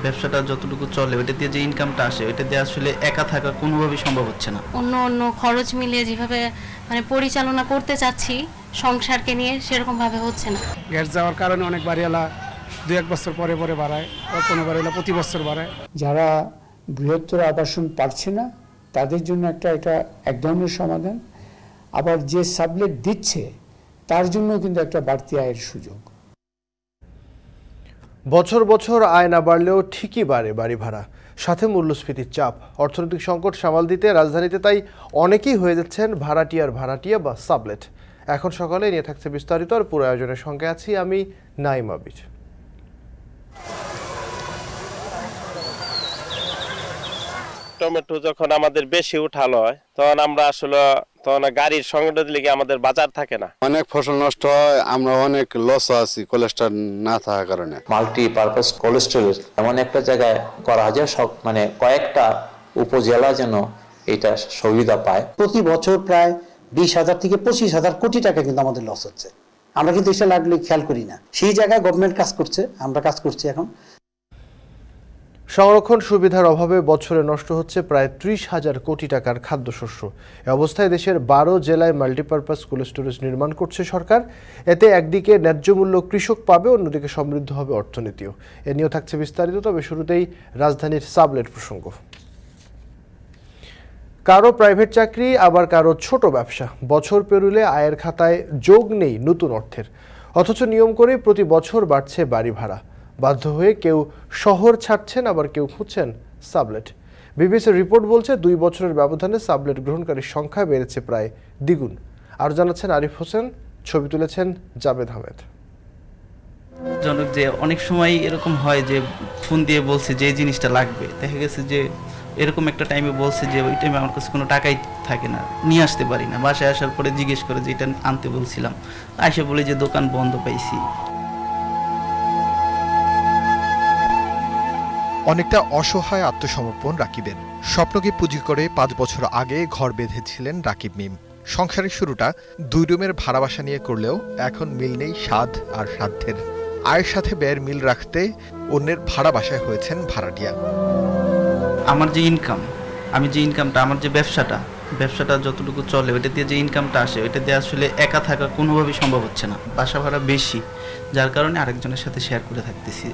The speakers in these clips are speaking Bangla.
ব্যবসাটা যতটুকু চলে ওইটা দিয়ে যে ইনকামটা আসে ওইটা দিয়ে আসলে একা থাকা কোনোভাবেই সম্ভব হচ্ছে না। অন্য খরচ মিলিয়ে যেভাবে পরিচালনা করতে চাচ্ছি সংসারকে নিয়ে সেরকম ভাবে হচ্ছে না। গ্যাস যাওয়ার কারণে অনেক বাড়িওয়ালা 2-1 বছর পরে পরে বাড়ায়, আর কোনো বাড়িওয়ালা প্রতি বছর বাড়ায়। যারা বৃহত্তর আবাসন পাচ্ছে না তাদের জন্য এটা এক ধরনের সমাধান, আবার যে সাবলেট দিচ্ছে তার জন্য কিন্তু একটা বাড়তি আয়ের সুযোগ। বছর বছর আয় না বাড়লেও ঠিকই বাড়ে বাড়ি ভাড়া, সাথে মূল্যস্ফীতির চাপ। অর্থনৈতিক সংকট সামাল দিতে রাজধানীতে তাই অনেকেই হয়ে যাচ্ছেন ভাড়াটিয়া বা সাবলেট। এখন সকালে নিয়ে থাকছে বিস্তারিত, আর পুরো আয়োজনের সঙ্গে আছি আমি নাইম আবির। টমেটো যখন আমাদের বেশি উঠাল হয় তখন আমরা আসলে গাড়ির সংকটের লিগে আমাদের বাজার থাকে না, অনেক ফসল নষ্ট হয়, আমরা অনেক লস আছি কোলেস্ট্রল না থাকার কারণে। মাল্টিপারপাস কোল্ড স্টোরেজ এমন একটা জায়গায় করা যায় সব কয়েকটা উপজেলা যেন এটা সুবিধা পায়। প্রতি বছর প্রায় 20,000 থেকে 25,000 কোটি টাকা কিন্তু আমাদের লস হচ্ছে। আমরা কিন্তু এটা লাগলে খেয়াল করি না, সেই জায়গায় গভর্নমেন্ট কাজ করছে, আমরা কাজ করছি। এখন সংরক্ষণ সুবিধার অভাবে বছরে নষ্ট হচ্ছে প্রায় 30,000 কোটি টাকার খাদ্যশস্য। এ অবস্থায় দেশের 12 জেলায় মাল্টিপারপাস কোল্ড স্টোরেজ নির্মাণ করছে সরকার। এতে একদিকে ন্যায্য মূল্য কৃষক পাবে, অন্যদিকে সমৃদ্ধ হবে অর্থনীতিও। এ নিয়েও থাকছে বিস্তারিত, তবে শুরুতেই রাজধানীর সাবলেট প্রসঙ্গ। কারো প্রাইভেট চাকরি, আবার কারো ছোট ব্যবসা। বছর পেরুলে আয়ের খাতায় যোগ নেই নতুন অর্থের, অথচ নিয়ম করে প্রতি বছর বাড়ছে বাড়ি ভাড়া। বাধ্য হয়ে কেউ শহর ছাড়ছেন, আবার কেউ খুঁজছেন সাবলেট। বিবিসির রিপোর্ট বলছে 2 বছরের ব্যবধানে সাবলেট গ্রহণকারীর সংখ্যা বেড়েছে প্রায় দ্বিগুণ। আর জানাচ্ছেন আরিফ হোসেন, ছবি তুলেছেন জাবেদ আহমেদ। জনক যে অনেক সময় এরকম হয় যে ফোন দিয়ে বলছে যে এই জিনিসটা লাগবে, দেখা গেছে যে এরকম একটা টাইমে বলছে যে ওই টাইমে আমার কাছে কোনো টাকাই থাকে না, নিয়ে আসতে পারি না। বাসায় আসার পরে জিজ্ঞেস করে যে এটা আনতে বলছিলাম, আইসা বলে যে দোকান বন্ধ পাইছি। অনেকটা অসহায় আত্মসমর্পণ রাকিবের। স্বপ্নকে পুঁজি করে 5 বছর আগে ঘর বেঁধেছিলেন রাকিব মিম। সংসারের শুরুটা 2 রুমের ভাড়া বাসা নিয়ে করলেও এখন মিল নেই স্বাদ আর সাধ্যের। আয়ের সাথে ব্যয়ের মিল রাখতে অন্যের ভাড়া বাসায় হয়েছেন ভাড়াটিয়া। আমার যে ইনকাম, আমার যে ব্যবসাটা যতটুকু চলে ওইটা দিয়ে যে ইনকামটা আসে ওইটা দিয়ে আসলে একা থাকা কোনোভাবেই সম্ভব হচ্ছে না। বাসা ভাড়া বেশি, যার কারণে আরেকজনের সাথে শেয়ার করে থাকতেছি।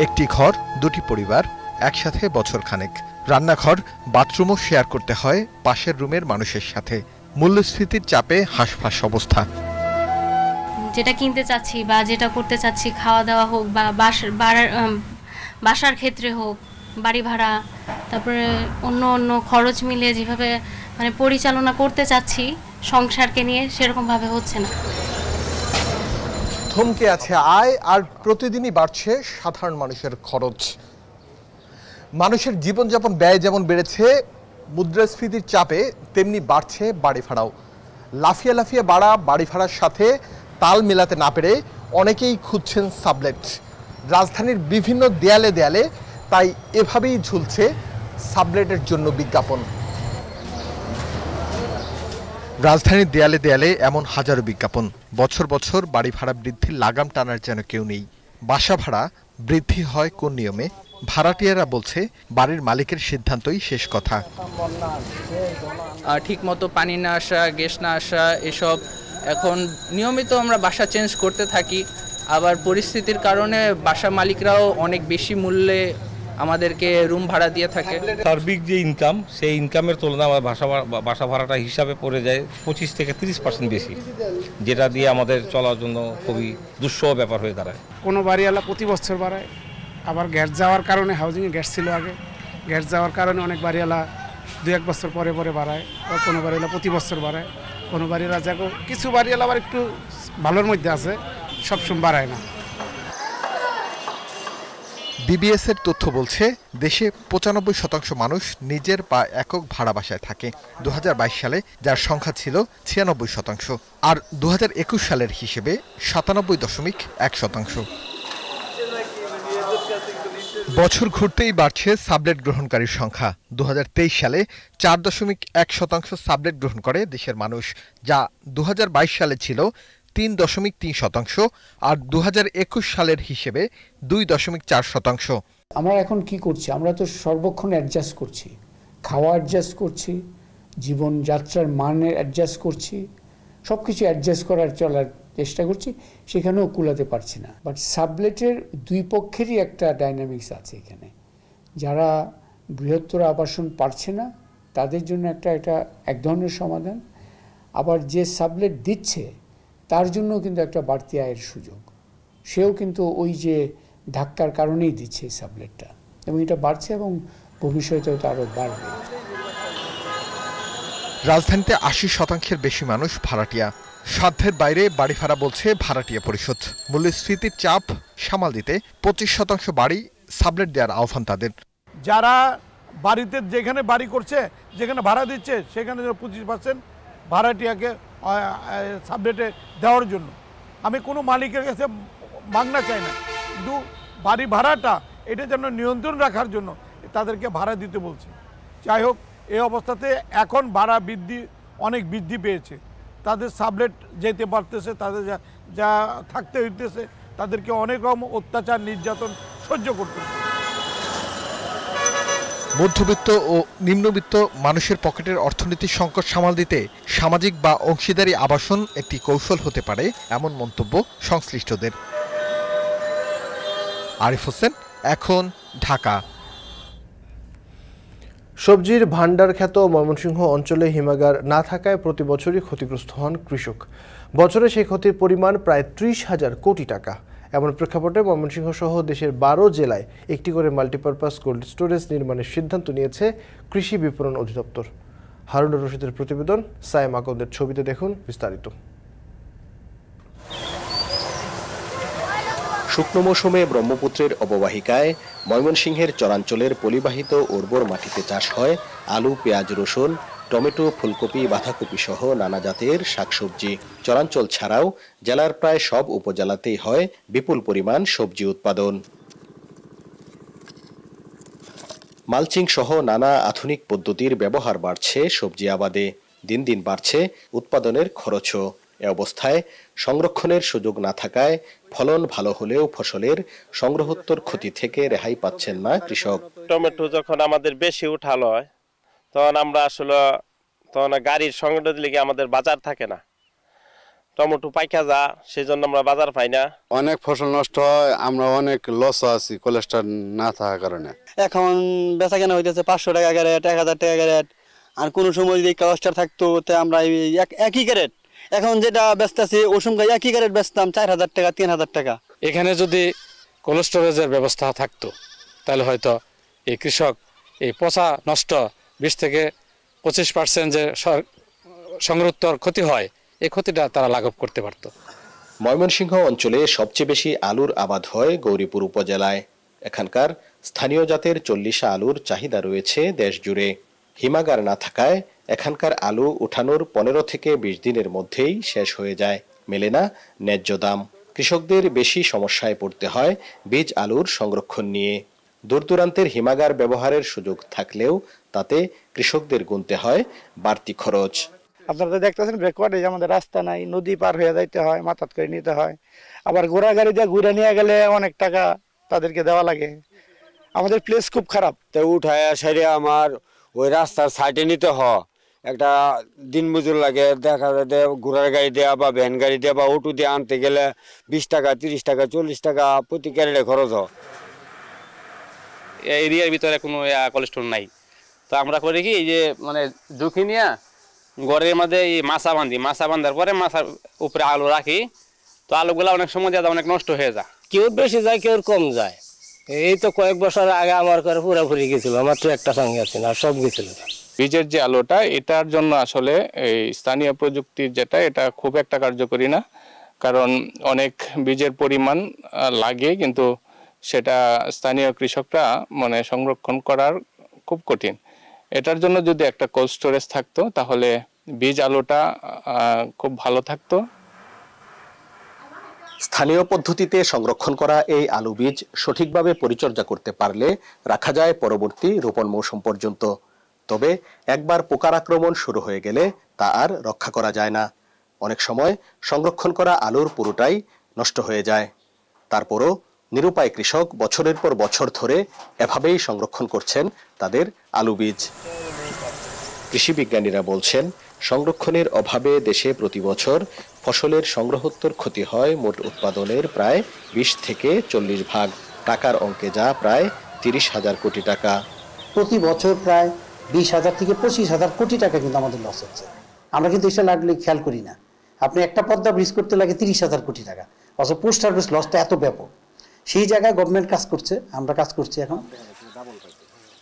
একটি ঘর, 2টি পরিবার, একসাথে বছর খানেক। রান্নাঘর, বাথরুমও শেয়ার করতে হয় পাশের রুমের মানুষের সাথে। মূল্যস্ফীতির চাপে হাঁসফাঁস অবস্থা। যেটা কিনতে চাচ্ছি বা যেটা করতে চাচ্ছি, খাওয়া দাওয়া হোক বা বাসার ক্ষেত্রে হোক, বাড়ি ভাড়া, তারপরে অন্য খরচ মিলিয়ে যেভাবে পরিচালনা করতে চাচ্ছি সংসারকে নিয়ে সেরকম ভাবে হচ্ছে না। থমকে আছে আয়, আর প্রতিদিনই বাড়ছে সাধারণ মানুষের খরচ। মানুষের জীবনযাপন ব্যয় যেমন বেড়েছে মুদ্রাস্ফীতির চাপে, তেমনি বাড়ছে বাড়ি ভাড়াও। লাফিয়ে লাফিয়ে বাড়া বাড়ি ভাড়ার সাথে তাল মেলাতে না পেরে অনেকেই খুঁজছেন সাবলেট। রাজধানীর বিভিন্ন দেয়ালে দেয়ালে তাই এভাবেই ঝুলছে সাবলেটের জন্য বিজ্ঞাপন। রাজধানীর দেয়ালে দেয়ালে এমন হাজারো বিজ্ঞাপন। বছর বছর বাড়ি ভাড়া বৃদ্ধির লাগাম টানার যেন কেউ নেই। বাসা ভাড়া বৃদ্ধি হয় কোন নিয়মে? ভাড়াটিয়ারা বলছে বাড়ির মালিকের সিদ্ধান্তই শেষ কথা। ঠিক মতো পানি না আসা, গ্যাস না আসা, এসব এখন নিয়মিত আমরা বাসা চেঞ্জ করতে থাকি। আবার পরিস্থিতির কারণে বাসা মালিকরাও অনেক বেশি মূল্যে আমাদেরকে রুম ভাড়া দিয়ে থাকে। সার্বিক যে ইনকাম, সেই ইনকামের তুলনায় আমার বাসা ভাড়াটা হিসাবে পড়ে যায় 25 থেকে 30% বেশি, যেটা দিয়ে আমাদের চলার জন্য খুবই দুঃসহ ব্যাপার হয়ে দাঁড়ায়। কোনো বাড়িওয়ালা প্রতি বছর বাড়ায়, আবার গ্যাস যাওয়ার কারণে, হাউজিংয়ে গ্যাস ছিল আগে, গ্যাস যাওয়ার কারণে অনেক বাড়িওয়ালা 2-1 বছর পরে পরে বাড়ায়, আর কোনো বাড়িওয়ালা প্রতি বছর বাড়ায়। কোনো বাড়িওয়ালা যাকে কিছু বাড়িওয়ালা আবার একটু ভালোর মধ্যে আছে, সবসময় বাড়ায় না। বিবিএসের তথ্য বলছে দেশে 95% মানুষ নিজের বা একক ভাড়া বাসায় থাকে। 2022 সালে যার সংখ্যা ছিল 96%, আর 2021 সালের হিসেবে 97.1%। বছর ঘুরতেই বাড়ছে সাবলেট গ্রহণকারীর সংখ্যা। 2023 সালে 4.1% সাবলেট গ্রহণ করে দেশের মানুষ, যা 2022 সালে ছিল 3.3% আর 2021 সালের হিসেবে 2.4%। আমরা এখন কি করছি? আমরা তো সর্বক্ষণ অ্যাডজাস্ট করছি, খাওয়া অ্যাডজাস্ট করছি, জীবনযাত্রার মানের অ্যাডজাস্ট করছি, সব কিছু অ্যাডজাস্ট করার চলার চেষ্টা করছি, সেখানেও কুলাতে পারছি না। বাট সাবলেটের দুই পক্ষেরই একটা ডাইনামিক্স আছে এখানে। যারা বৃহত্তর আবাসন পারছে না তাদের জন্য এটা এক ধরনের সমাধান, আবার যে সাবলেট দিচ্ছে তার জন্য কিন্তু একটা বাড়তি আয়ের সুযোগ। সেও কিন্তু ওই যে ধাক্কার কারণেই দিচ্ছে এই সাবলেটটা, এবং এটা বাড়ছে এবং ভবিষ্যতেও তো আরও বাড়বে। রাজধানীতে 80% বেশি মানুষ ভাড়াটিয়া। সাধ্যের বাইরে বাড়ি ভাড়া বলছে ভাড়াটিয়া পরিষদ। মূল্যস্ফীতির চাপ সামাল দিতে 25% বাড়ি সাবলেট দেওয়ার আহ্বান তাদের। যারা বাড়িতে যেখানে বাড়ি করছে, যেখানে ভাড়া দিচ্ছে, সেখানে 25% ভাড়াটিয়াকে সাবলেটে দেওয়ার জন্য। আমি কোনো মালিকের কাছে মাগনা চাই না, কিন্তু বাড়ি ভাড়াটা এটা যেন নিয়ন্ত্রণ রাখার জন্য তাদেরকে ভাড়া দিতে বলছে। যাই হোক, এই অবস্থাতে এখন ভাড়া অনেক বৃদ্ধি পেয়েছে, তাদের সাবলেট যেতে পারতেছে, তাদের যা থাকতে হইতেছে, তাদেরকে অনেক রকম অত্যাচার নির্যাতন সহ্য করতে। মধ্যবিত্ত ও নিম্নবিত্ত মানুষের পকেটের অর্থনৈতিক সংকট সামাল দিতে সামাজিক বা অংশীদারি আবাসন একটি কৌশল হতে পারে, এমন মন্তব্য সংশ্লিষ্টদের। আরিফ হোসেন, এখন, ঢাকা। সবজির ভান্ডার খ্যাত ময়মনসিংহ অঞ্চলে হিমাগার না থাকায় প্রতি বছরই ক্ষতিগ্রস্ত হন কৃষক। বছরে সেই ক্ষতির পরিমাণ প্রায় 30,000 কোটি টাকা। এমন প্রেক্ষাপটে ময়মনসিংহ সহ দেশের 12 জেলায় একটি করে মাল্টিপারপাস কোল্ড স্টোরেজ নির্মাণের সিদ্ধান্ত নিয়েছে কৃষি বিপণন অধিদপ্তর। হারুনুর রশিদের প্রতিবেদন, সায়েম আকন্দের ছবিতে দেখুন বিস্তারিত। শুকনো মৌসুমে ব্রহ্মপুত্রের অববাহিকায় ময়মনসিংহের চরাঞ্চলের পলিবাহিত উর্বর মাটিতে চাষ হয় আলু, পেঁয়াজ, রসুন, টমেটো, ফুলকপি, বাঁধাকপি সহ নানা জাতের শাকসবজি। চরাঞ্চল ছাড়াও জেলার প্রায় সব উপজেলাতেই হয় বিপুল পরিমাণ সবজি উৎপাদন। মালচিং সহ নানা আধুনিক পদ্ধতির ব্যবহার বাড়ছে সবজি আবাদে। দিন দিন বাড়ছে উৎপাদনের খরচও। এ অবস্থায় সংরক্ষণের সুযোগ না থাকায় ফলন ভালো হলেও ফসলের সংগ্রহোত্তর ক্ষতি থেকে রেহাই পাচ্ছেন না কৃষক। টমেটো যখন আমাদের বেশি উঠাল হয়, তখন আমরা আসলে গাড়ির সংকটের দিকে আমাদের বাজার থাকে না, টমেটো পাইকা যা, সেই জন্য আমরা বাজার পাই না। অনেক ফসল নষ্ট হয়, আমরা অনেক লস আছি কোলেস্টার না থাকার কারণে। এখন বেচা কেনা হইতেছে 500 টাকা ক্যারেট, 1000 টাকা ক্যারেট। আর কোনো সময় যদি কোলেস্টার থাকতো তে আমরা একই ক্যারেট, এখন যেটা বেচতেছি ওই সময় একই ক্যারেট বেচতাম 4000 টাকা, 3000 টাকা। এখানে যদি কোল্ড স্টোরেজের ব্যবস্থা থাকতো তাহলে হয়তো এই কৃষক এই পচা নষ্ট 20 থেকে 25% যে সংরক্ষণ ক্ষতি হয়, এই ক্ষতিটা তারা লাঘব করতে পারত। ময়মনসিংহ অঞ্চলে সবচেয়ে বেশি আলুর আবাদ হয় গৌরীপুর উপজেলায়। এখানকার স্থানীয় জাতের 40 আলুর চাহিদা রয়েছে দেশ জুড়ে। হিমাগার না থাকায় এখানকার আলু উঠানোর 15 থেকে 20 দিনের মধ্যেই শেষ হয়ে যায়, মেলে না ন্যায্য দাম। কৃষকদের বেশি সমস্যায় পড়তে হয় বীজ আলুর সংরক্ষণ নিয়ে। দূরদূরান্তের হিমাগার ব্যবহারের সুযোগ থাকলেও তাতে কৃষকদের গুনতে হয় বাড়তি খরচ। আপনারা তো দেখতেছেন ব্যাকওয়ার্ড, এই আমাদের রাস্তা নাই, নদী পার হয়ে যাইতে হয়, মাথাত করে নিতে হয়। আবার ঘোড়া গাড়ি দিয়ে ঘুরে নিয়ে গেলে অনেক টাকা তাদেরকে দেওয়া লাগে। আমাদের প্লেস খুব খারাপ। তো উঠায় সাইডে আমার ওই রাস্তার সাইডে নিতে হয়, একটা দিন মজুর লাগে, দেখা যায় ঘোড়ার গাড়ি দেওয়া বা ভ্যান গাড়ি দেওয়া বা অটো দিয়ে আনতে গেলে 20 টাকা, 30 টাকা, 40 টাকা প্রতি ক্যারেটে খরচ হয়। এরিয়ার ভিতরে কোনো কোল্ড স্টোর নাই, তো আমরা করি কি, এই যে মানে ঝুঁকি নিয়ে ঘরের মধ্যে এই মাছা বাঁধি, মাছা বাঁধার পরে মাছার উপরে আলু রাখি, তো আলুগুলা অনেক সময় যায় অনেক নষ্ট হয়ে যায়। কেউ বেশি যায়, কেউ কম যায়। এই তো কয়েক বছর আগে আমার করে পুরোপুরি গেছিল, মাত্র একটা সঙ্গে আছে না, সব গেছিল। বীজের যে আলুটা, এটার জন্য আসলে এই স্থানীয় প্রযুক্তির যেটা, এটা খুব একটা কার্যকরী না, কারণ অনেক বীজের পরিমাণ লাগে, কিন্তু সেটা স্থানীয় কৃষকরা মানে সংরক্ষণ করার খুব কঠিন। এটার জন্য যদি একটা কোল্ড স্টোরেজ থাকতো তাহলে বীজ আলুটা খুব ভালো থাকতো। স্থানীয় পদ্ধতিতে সংরক্ষণ করা এই আলু বীজ সঠিকভাবে পরিচর্যা করতে পারলে রাখা যায় পরবর্তী রোপণ মৌসুম পর্যন্ত। তবে একবার পোকার আক্রমণ শুরু হয়ে গেলে তা আর রক্ষা করা যায় না। অনেক সময় সংরক্ষণ করা আলুর পুরোটাই নষ্ট হয়ে যায়। তারপরও নিরুপায় কৃষক বছরের পর বছর ধরে এভাবেই সংরক্ষণ করছেন তাদের আলু বীজ। কৃষি বিজ্ঞানীরা বলছেন, সংরক্ষণের অভাবে দেশে প্রতি বছর ফসলের সংগ্রহোত্তর ক্ষতি হয় মোট উৎপাদনের প্রায় 20 থেকে 40 ভাগ। টাকার অঙ্কে যা প্রায় 30,000 কোটি টাকা। প্রতি বছর প্রায় 20,000 থেকে 25,000 কোটি টাকা কিন্তু আমাদের লস হচ্ছে। আমরা কিন্তু এটা লাগলে খেয়াল করি না। আপনি একটা পদ্মা ব্রিজ করতে লাগে 30,000 কোটি টাকা, অথচ পোস্ট হারভেস্ট লসটা এত ব্যাপক। সেই জায়গায় গভর্নমেন্ট কাজ করছে, আমরা কাজ করছি এখন।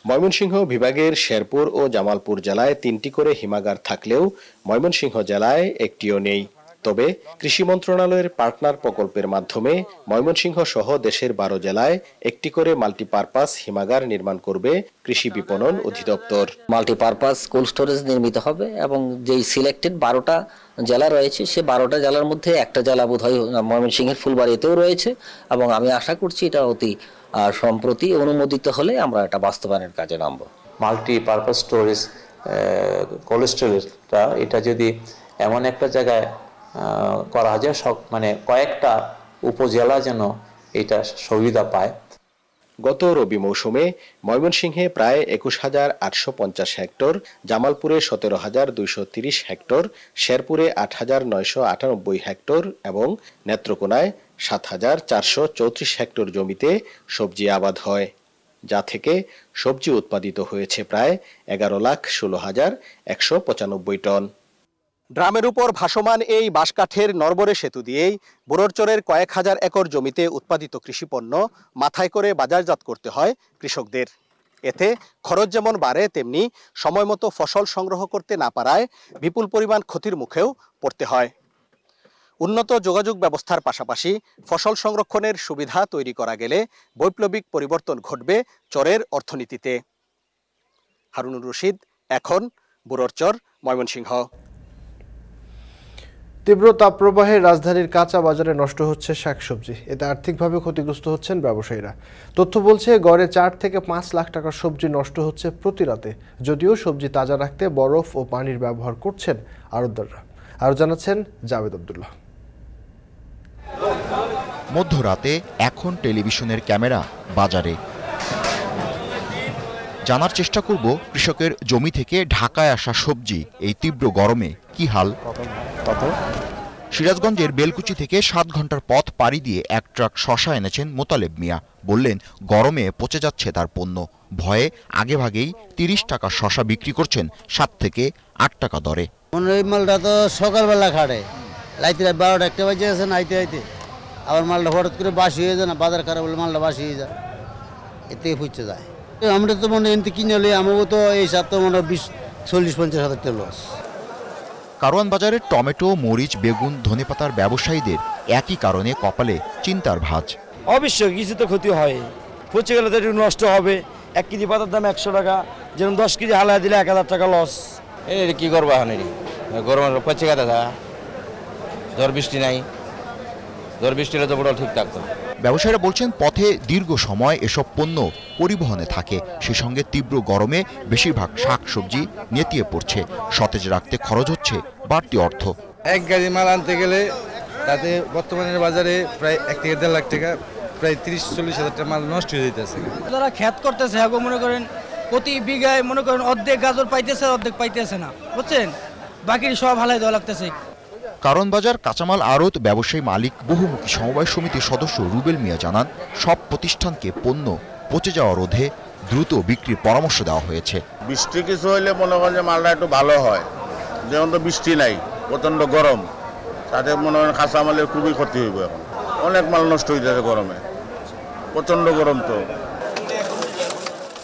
ময়মনসিংহ বিভাগের শেরপুর ও জামালপুর জেলায় 3টি করে হিমাগার থাকলেও ময়মনসিংহ জেলায় একটিও নেই। তবে কৃষি মন্ত্রণালয়ের পার্টনার প্রকল্পের মাধ্যমে ময়মনসিংহ সহ দেশের 12 জেলায় একটি করে মাল্টিপারপাস হিমাগার নির্মাণ করবে কৃষি বিপণন অধিদপ্তর। মাল্টিপারপাস কোল্ড স্টোরেজ নির্মিত হবে এবং যেই সিলেক্টেড 12টা জেলা রয়েছে সে 12টা জেলার মধ্যে একটা জেলা বোধহয় ময়মনসিংহের ফুলবাড়িতেও রয়েছে এবং আমি আশা করছি এটা অতি সম্প্রতি অনুমোদিত হলে আমরা এটা বাস্তবায়নের কাজে নামবো। মাল্টিপারপাস স্টোরেজ কোল্ড স্টোরেজটা এটা যদি এমন একটা জায়গায় করা যায়, মানে কয়েকটা উপজেলা যেন এটা সুবিধা পায়। গত রবি মৌসুমে ময়মনসিংহে প্রায় 21,850 হেক্টর, জামালপুরে 17,230 হেক্টর, শেরপুরে 8,998 হেক্টর এবং নেত্রকোনায় 7,434 হেক্টর জমিতে সবজি আবাদ হয়, যা থেকে সবজি উৎপাদিত হয়েছে প্রায় 11,16,195 টন। ড্রামের উপর ভাসমান এই বাঁশকাঠের নরবরে সেতু দিয়েই বুড়োরচরের কয়েক হাজার একর জমিতে উৎপাদিত কৃষিপণ্য মাথায় করে বাজারজাত করতে হয় কৃষকদের। এতে খরচ যেমন বাড়ে, তেমনি সময়মতো ফসল সংগ্রহ করতে না পারায় বিপুল পরিমাণ ক্ষতির মুখেও পড়তে হয়। উন্নত যোগাযোগ ব্যবস্থার পাশাপাশি ফসল সংরক্ষণের সুবিধা তৈরি করা গেলে বৈপ্লবিক পরিবর্তন ঘটবে চরের অর্থনীতিতে। হারুনুর রশিদ, এখন বুড়োরচর, ময়মনসিংহ। তীব্র তাপপ্রবাহে রাজধানীর কাঁচা বাজারে নষ্ট হচ্ছে শাকসবজি। এতে আর্থিকভাবে ক্ষতিগ্রস্ত হচ্ছেন ব্যবসায়ীরা। তথ্য বলছে গড়ে 4 থেকে 5 লাখ টাকার সবজি নষ্ট হচ্ছে প্রতি রাতে, যদিও সবজি তাজা রাখতে বরফ ও পানির ব্যবহার করছেন আড়তদাররা। আরও জানাচ্ছেন জাভেদ আব্দুল্লাহ। মধ্যরাতে এখন টেলিভিশনের ক্যামেরা বাজারে। জানার চেষ্টা করব কৃষকের জমি থেকে ঢাকায় আসা সবজি এই তীব্র গরমে কি হাল। সিরাজগঞ্জের বেলকুচি থেকে 7 ঘন্টার পথ পাড়ি দিয়ে এক ট্রাক শসা এনেছেন মোতালেব মিয়া। বললেন গরমে পচে যাচ্ছে তার পণ্য। ভয়ে আগেভাগেই 30 টাকা শসা বিক্রি করছেন 7 থেকে 8 টাকা দরে। এই মালটা তো সকালবেলা খাটে, রাইতে 12টা 1টা বাজে আছে নাইতে আইতে, আবার মালটা হঠাৎ করে বাসি হয়ে যায় না, বাজার খারাপ হলে মালটা বাসি হয়ে যায়, এর থেকে ফুচে যায়। আমরা তো মনে এনতে কিনে হলে আমাকে তো এই সাত তো মনে 40-50 হাজার টাকা লস। কারওয়ান বাজারের টমেটো, মরিচ, বেগুন, ধনেপাতার ব্যবসায়ীদের একই কারণে কপালে চিন্তার ভাঁজ। অবশ্যই কিছু তো ক্ষতি হয়, পচে গেলে তো একটু নষ্ট হবে। 1 কেজি পাতার দাম 100 টাকা, যেমন 10 কেজি হালায় দিলে 1000 টাকা লস। এই কি করবো এখন, গরমের পচে গেছে, ঝড় বৃষ্টি নাই, ঝড় বৃষ্টি হলে তো পুরো ঠিক থাকতো। ব্যবসায়ীরা বলছেন পথে দীর্ঘ সময় এসব পণ্য পরিবহনে থাকে, সেই সঙ্গে তীব্র গরমে বেশিরভাগ শাকসবজি নেতিয়ে পড়ছে। সতেজ রাখতে খরচ হচ্ছে বাড়তি অর্থ। 1 গাড়ি মাল আনতে গেলে তাতে বর্তমানের বাজারে প্রায় 1 থেকে 1.5 লাখ টাকা, প্রায় 30-40 হাজার টাকা মাল নষ্ট হয়ে যেতেছে। যারা খ্যাত করতেছে এখন মনে করেন প্রতি বিঘায় মনে করেন অর্ধেক গাজর পাইতেছে, অর্ধেক পাইতেছে না, বুঝছেন, বাকি সব হালাই দেওয়া লাগতেছে। কারওয়ান বাজার কাঁচামাল আড়ত ব্যবসায়ী মালিক বহুমুখী সমবায় সমিতির সদস্য রুবেল মিয়া জানান, সব প্রতিষ্ঠানকে পণ্য পচে যাওয়া রোধে দ্রুত বিক্রির পরামর্শ দেওয়া হয়েছে। বৃষ্টি কিছু হইলে মনে করেন যে মালটা একটু ভালো হয়, যেমন তো বৃষ্টি নাই, প্রচণ্ড গরম, তাতে মনে করেন কাঁচামালের খুবই ক্ষতি হইব। এখন অনেক মাল নষ্ট হয়ে যাচ্ছে গরমে, প্রচণ্ড গরম তো।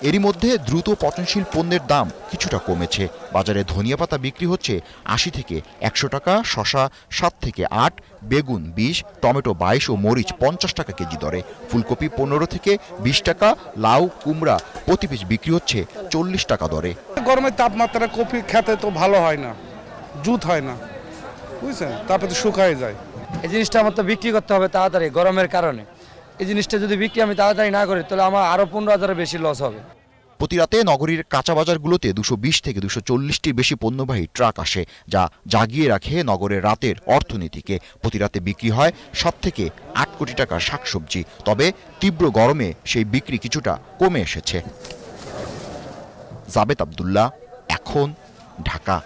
এরই মধ্যে দ্রুত পচনশীল পণ্যের দাম কিছুটা কমেছে। বাজারে ধনিয়া পাতা বিক্রি হচ্ছে 80 থেকে 100 টাকা, শসা 7 থেকে 8, বেগুন 20, টমেটো 22 ও মরিচ 50 টাকা কেজি দরে। ফুলকপি 15 থেকে 20 টাকা, লাউ, কুমড়া প্রতি পিস বিক্রি হচ্ছে 40 টাকা দরে। গরমের তাপমাত্রা কপি খেতে তো ভালো হয় না, জুত হয় না, বুঝছেন, তারপরে তো শুকায় যায়। এই জিনিসটা আমার তো বিক্রি করতে হবে তাড়াতাড়ি গরমের কারণে। এই জিনিসটা যদি বিক্রি আমি তাড়াতাড়ি না করি তাহলে আমার আরো 15,000 বেশি লস হবে। প্রতি রাতে নগরীর কাঁচা বাজারগুলোতে 220 থেকে 240টির বেশি পণ্যবাহী ট্রাক আসে, যা জাগিয়ে রাখে নগরের রাতের অর্থনীতিকে। প্রতি রাতে বিক্রি হয় 7 থেকে 8 কোটি টাকার শাকসবজি। তবে তীব্র গরমে সেই বিক্রি কিছুটা কমে এসেছে। জাবেদ আব্দুল্লাহ, এখন, ঢাকা।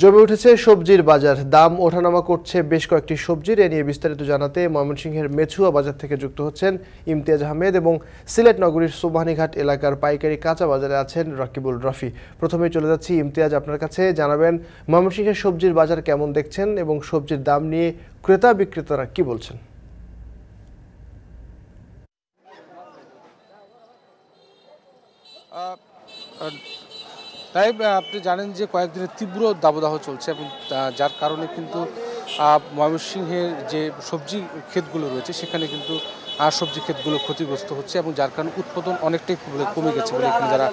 জমে উঠেছে সবজির বাজার, দাম ওঠানামা করছে বেশ কয়েকটি সবজির। এ নিয়ে বিস্তারিত জানাতে ময়মনসিংহের মেছুয়া বাজার থেকে যুক্ত হচ্ছেন ইমতিয়াজ আহমেদ এবং সিলেট নগরীর সোবহানীঘাট এলাকার পাইকারি কাঁচা বাজারে আছেন রাকিবুল রফি। প্রথমেই চলে যাচ্ছি ইমতিয়াজ, আপনার কাছে জানাবেন ময়মনসিংহের সবজির বাজার কেমন দেখছেন এবং সবজির দাম নিয়ে ক্রেতা বিক্রেতারা কি বলছেন? তাই আপনি জানেন যে কয়েকদিনের তীব্র দাবদাহ চলছে এবং যার কারণে কিন্তু ময়মনসিংহের যে সবজি ক্ষেতগুলো রয়েছে সেখানে কিন্তু সবজি ক্ষেতগুলো ক্ষতিগ্রস্ত হচ্ছে এবং যার কারণে উৎপাদন অনেকটাই কমে গেছে বলে এখানে যারা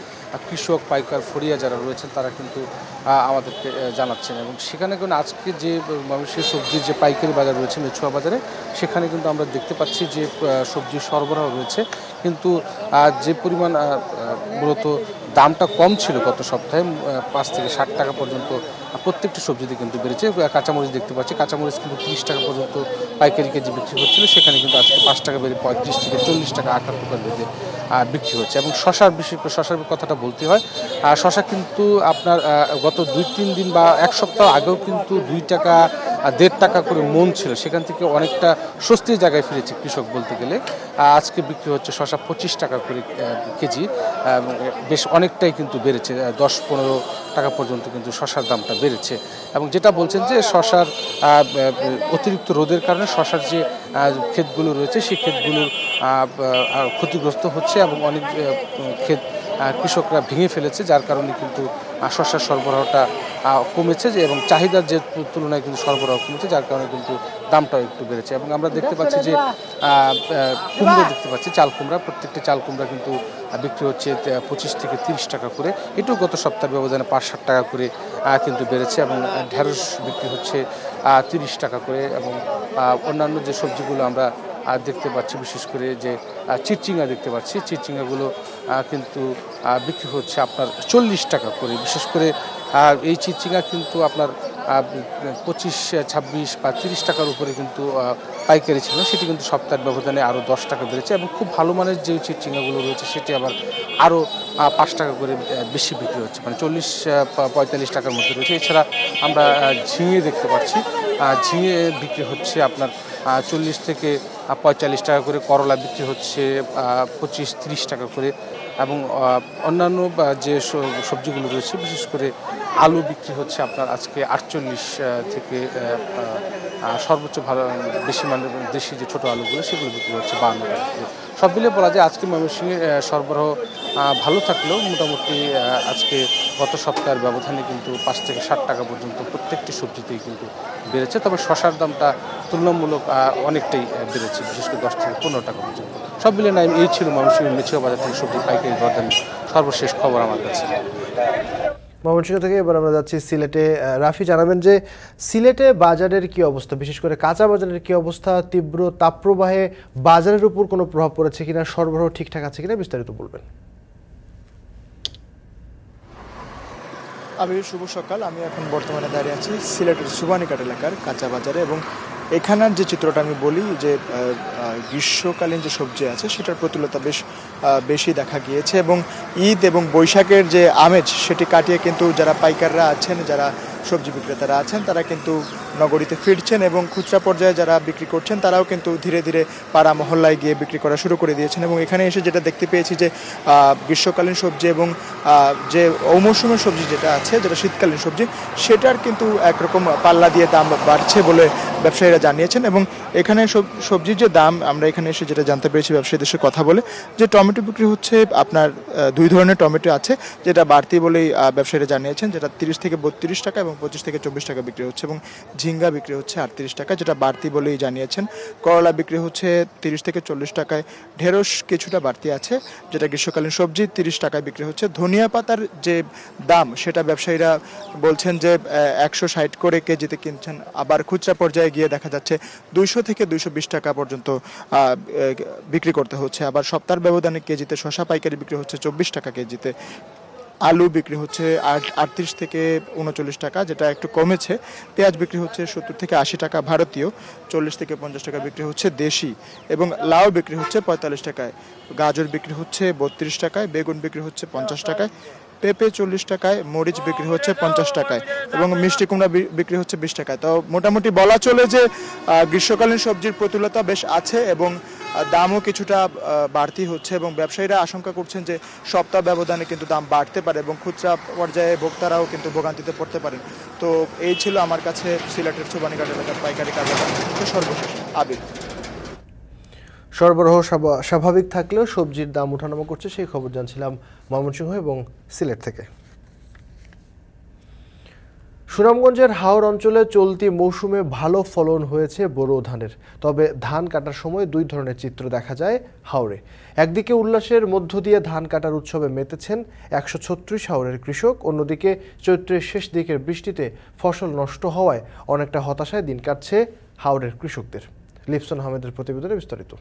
কৃষক, পাইকার, ফড়িয়া যারা রয়েছেন তারা কিন্তু আমাদেরকে জানাচ্ছেন। এবং সেখানে কিন্তু আজকে যে ময়মনসিংহের সবজির যে পাইকারি বাজার রয়েছে মেছুয়া বাজারে, সেখানে কিন্তু আমরা দেখতে পাচ্ছি যে সবজির সরবরাহ রয়েছে, কিন্তু যে পরিমাণ মূলত দামটা কম ছিল গত সপ্তাহে 5 থেকে 60 টাকা পর্যন্ত প্রত্যেকটি সবজিতে কিন্তু বেড়েছে। কাঁচামরিচ দেখতে পাচ্ছি, কাঁচামরিচ কিন্তু 30 টাকা পর্যন্ত পাইকারি কেজি বিক্রি হচ্ছিল, সেখানে কিন্তু আজকে 5 টাকা বেড়ে 35 থেকে 40 টাকা 58 টাকা বেড়ে বিক্রি হচ্ছে। এবং শশার বিশেষ করে শশার কথাটা বলতে হয়, শশা কিন্তু আপনার গত 2-3 দিন বা এক সপ্তাহ আগেও কিন্তু 2 টাকা 1.5 টাকা করে মন ছিল, সেখান থেকে অনেকটা স্বস্তির জায়গায় ফিরেছে কৃষক বলতে গেলে। আজকে বিক্রি হচ্ছে শশা 25 টাকা করে কেজি, বেশ অনেকটাই কিন্তু বেড়েছে, 10-15 টাকা পর্যন্ত কিন্তু শশার দামটা বেড়েছে। এবং যেটা বলছেন যে শশার অতিরিক্ত রোদের কারণে শশার যে ক্ষেতগুলো রয়েছে সেই ক্ষেতগুলোর ক্ষতিগ্রস্ত হচ্ছে এবং অনেক ক্ষেত কৃষকরা ভেঙে ফেলেছে, যার কারণে কিন্তু শশার সরবরাহটা কমেছে এবং চাহিদার যে তুলনায় কিন্তু সরবরাহ কমেছে, যার কারণে কিন্তু দামটাও একটু বেড়েছে। এবং আমরা দেখতে পাচ্ছি যে কুমড়ো দেখতে পাচ্ছি, চাল কুমড়া, প্রত্যেকটি চাল কুমড়া কিন্তু বিক্রি হচ্ছে 25 থেকে 30 টাকা করে, এটাও গত সপ্তাহের ব্যবধানে 5-7 টাকা করে কিন্তু বেড়েছে। এবং ঢেঁড়স বিক্রি হচ্ছে 30 টাকা করে। এবং অন্যান্য যে সবজিগুলো আমরা দেখতে পাচ্ছি, বিশেষ করে যে চিচিঙ্গা দেখতে পাচ্ছি, চিচিঙ্গাগুলো কিন্তু বিক্রি হচ্ছে আপনার 40 টাকা করে। বিশেষ করে এই চিচিঙ্গা কিন্তু আপনার 25, 26 বা 30 টাকার উপরে কিন্তু পাইকারি ছিল, সেটি কিন্তু সপ্তাহের ব্যবধানে আরও 10 টাকা বেড়েছে। এবং খুব ভালো মানের যে চিচিঙ্গাগুলো রয়েছে সেটি আবার আরও 5 টাকা করে বেশি বিক্রি হচ্ছে, মানে 40-45 টাকার মধ্যে রয়েছে। এছাড়া আমরা ঝিঙে দেখতে পাচ্ছি, ঝিঙে বিক্রি হচ্ছে আপনার 40 থেকে 45 টাকা করে, করলা বিক্রি হচ্ছে 25-30 টাকা করে। এবং অন্যান্য যে সবজিগুলো রয়েছে, বিশেষ করে আলু বিক্রি হচ্ছে আপনার আজকে 48 থেকে সর্বোচ্চ ভালো বেশি মানের দেশি যে ছোটো আলুগুলো সেগুলো বিক্রি হচ্ছে 52 টাকা করে। সব মিলিয়ে বলা যায় আজকে ময়মনসিংহে সরবরাহ ভালো থাকলেও মোটামুটি আজকে গত সপ্তাহের ব্যবধানে কিন্তু 5 থেকে 60 টাকা পর্যন্ত প্রত্যেকটি সবজিতেই কিন্তু বেড়েছে। তবে শশার দামটা তুলনামূলক অনেকটাই বেড়েছে, বিশেষ করে 10 থেকে 15 টাকা পর্যন্ত। সব মিলিয়ে এই ছিল ময়মনসিংহের মেছুয়া বাজার থেকে সবজি পাইকারি দরদামের সর্বশেষ খবর আমার কাছে। ময়মনসিংহ থেকে এবার আমরা যাচ্ছি সিলেটে। রাফি, জানাবেন যে সিলেটে বাজারের কি অবস্থা, বিশেষ করে কাঁচা বাজারের কি অবস্থা? তীব্র তাপপ্রবাহে বাজারের উপর কোনো প্রভাব পড়েছে কিনা, সরবরাহ ঠিকঠাক আছে কিনা, বিস্তারিত বলবেন। শুভ সকাল। আমি এখন বর্তমানে দাঁড়িয়ে আছি সিলেটের সোবহানীঘাট এলাকার কাঁচা বাজারে এবং এখানের যে চিত্রটা আমি বলি যে গ্রীষ্মকালীন যে সবজি আছে সেটার প্রতুলতা বেশি দেখা গিয়েছে এবং ঈদ এবং বৈশাখের যে আমেজ সেটি কাটিয়ে কিন্তু যারা পাইকাররা আছেন, যারা সবজি বিক্রেতারা আছেন, তারা কিন্তু নগরীতে ফিরছেন এবং খুচরা পর্যায়ে যারা বিক্রি করছেন তারাও কিন্তু ধীরে ধীরে পাড়া মহল্লায় গিয়ে বিক্রি করা শুরু করে দিয়েছেন। এবং এখানে এসে যেটা দেখতে পেয়েছি যে গ্রীষ্মকালীন সবজি এবং যে অমৌসুমের সবজি যেটা আছে, যেটা শীতকালীন সবজি, সেটার কিন্তু একরকম পাল্লা দিয়ে দাম বাড়ছে বলে ব্যবসায়ীরা জানিয়েছেন। এবং এখানে সবজির যে দাম, আমরা এখানে এসে যেটা জানতে পেরেছি ব্যবসায়ীদের সাথে কথা বলে, যে টমেটো বিক্রি হচ্ছে আপনার 2 ধরনের টমেটো আছে, যেটা বাড়তি বলেই ব্যবসায়ীরা জানিয়েছেন, যেটা 30 থেকে 32 টাকা এবং 25 থেকে 24 টাকা বিক্রি হচ্ছে। এবং ঝিঙ্গা বিক্রি হচ্ছে 38 টাকা, যেটা বাড়তি বলেই জানিয়েছেন। করলা বিক্রি হচ্ছে 30 থেকে 40 টাকায়। ঢেঁড়স কিছুটা বাড়তি আছে, যেটা গ্রীষ্মকালীন সবজি, 30 টাকায় বিক্রি হচ্ছে। ধনিয়া পাতার যে দাম সেটা ব্যবসায়ীরা বলছেন যে 160 করে কেজিতে কিনছেন, আবার খুচরা পর্যায়ে গিয়ে দেখা যাচ্ছে 200 থেকে 220 টাকা পর্যন্ত বিক্রি করতে হচ্ছে। আবার সপ্তাহের ব্যবধানে কেজিতে শসা পাইকারি বিক্রি হচ্ছে 24 টাকা কেজিতে, আলু বিক্রি হচ্ছে 38 থেকে 39 টাকা, যেটা একটু কমেছে। পেঁয়াজ বিক্রি হচ্ছে 70 থেকে 80 টাকা ভারতীয়, 40 থেকে 50 টাকা বিক্রি হচ্ছে দেশি, এবং লাউ বিক্রি হচ্ছে 45 টাকায়, গাজর বিক্রি হচ্ছে 32 টাকায়, বেগুন বিক্রি হচ্ছে 50 টাকায়, পেঁপে 40 টাকায়, মরিচ বিক্রি হচ্ছে 50 টাকায়, এবং মিষ্টি কুমড়া বিক্রি হচ্ছে 20 টাকায়। তো মোটামুটি বলা চলে যে গ্রীষ্মকালীন সবজির প্রতুলতা বেশ আছে এবং দামও কিছুটা বাড়তি হচ্ছে, এবং ব্যবসায়ীরা আশঙ্কা করছেন যে সপ্তাহ ব্যবধানে কিন্তু দাম বাড়তে পারে এবং খুচরা পর্যায়ে ভোক্তারাও কিন্তু ভোগান্তিতে পড়তে পারেন। তো এই ছিল আমার কাছে সিলেটের সুবানীঘাট এলাকার পাইকারি কারবার। সর্বশেষ আবির। সরবরাহ স্বাভাবিক থাকলেও সবজির দাম ওঠানামা করছে, সেই খবর জানছিলাম ময়মনসিংহ এবং সিলেট থেকে। সুনামগঞ্জের হাওর অঞ্চলে চলতি মৌসুমে ভালো ফলন হয়েছে বোরো ধানের। তবে ধান কাটার সময় দুই ধরনের চিত্র দেখা যায় হাওরে। একদিকে উল্লাসের মধ্য দিয়ে ধান কাটার উৎসবে মেতেছেন 136 হাওরের কৃষক, অন্যদিকে চৈত্রের শেষ দিকের বৃষ্টিতে ফসল নষ্ট হওয়ায় অনেকটা হতাশায় দিন কাটছে হাওরের কৃষকদের। লিপসন আহমেদের প্রতিবেদনে বিস্তারিত।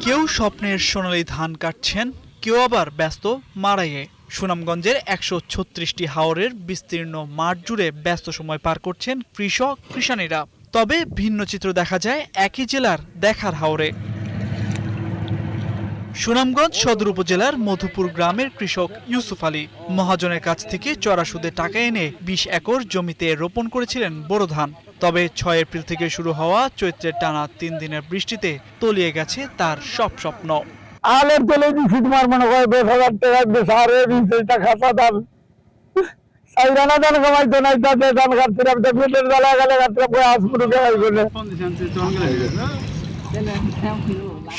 কেউ স্বপ্নের সোনালী ধান কাটছেন, কেউ আবার ব্যস্ত মাড়াইয়ে। সুনামগঞ্জের 136টি হাওরের বিস্তীর্ণ মাঠ জুড়ে ব্যস্ত সময় পার করছেন কৃষক কৃষানীরা। তবে ভিন্ন চিত্র দেখা যায় একই জেলার দেখার হাওরে। সুনামগঞ্জ সদর উপজেলার মধুপুর গ্রামের কৃষক ইউসুফ আলী মহাজনের কাছ থেকে চড়া সুদে টাকা এনে 20 একর জমিতে রোপণ করেছিলেন বোরো ধান। তবে 6 এপ্রিল থেকে শুরু হওয়া চৈত্রের টানা 3 দিনের বৃষ্টিতে তলিয়ে গেছে তার সব স্বপ্ন। আলের তলে দিচ্ছি তোমার মনে হয় 10,000 টাকা বেসারে 20 খাসা দাম সাইরানা দান কমাইতো নাই, তাতে দান খাচ্ছিলাম তো পেটের জ্বালা গেলে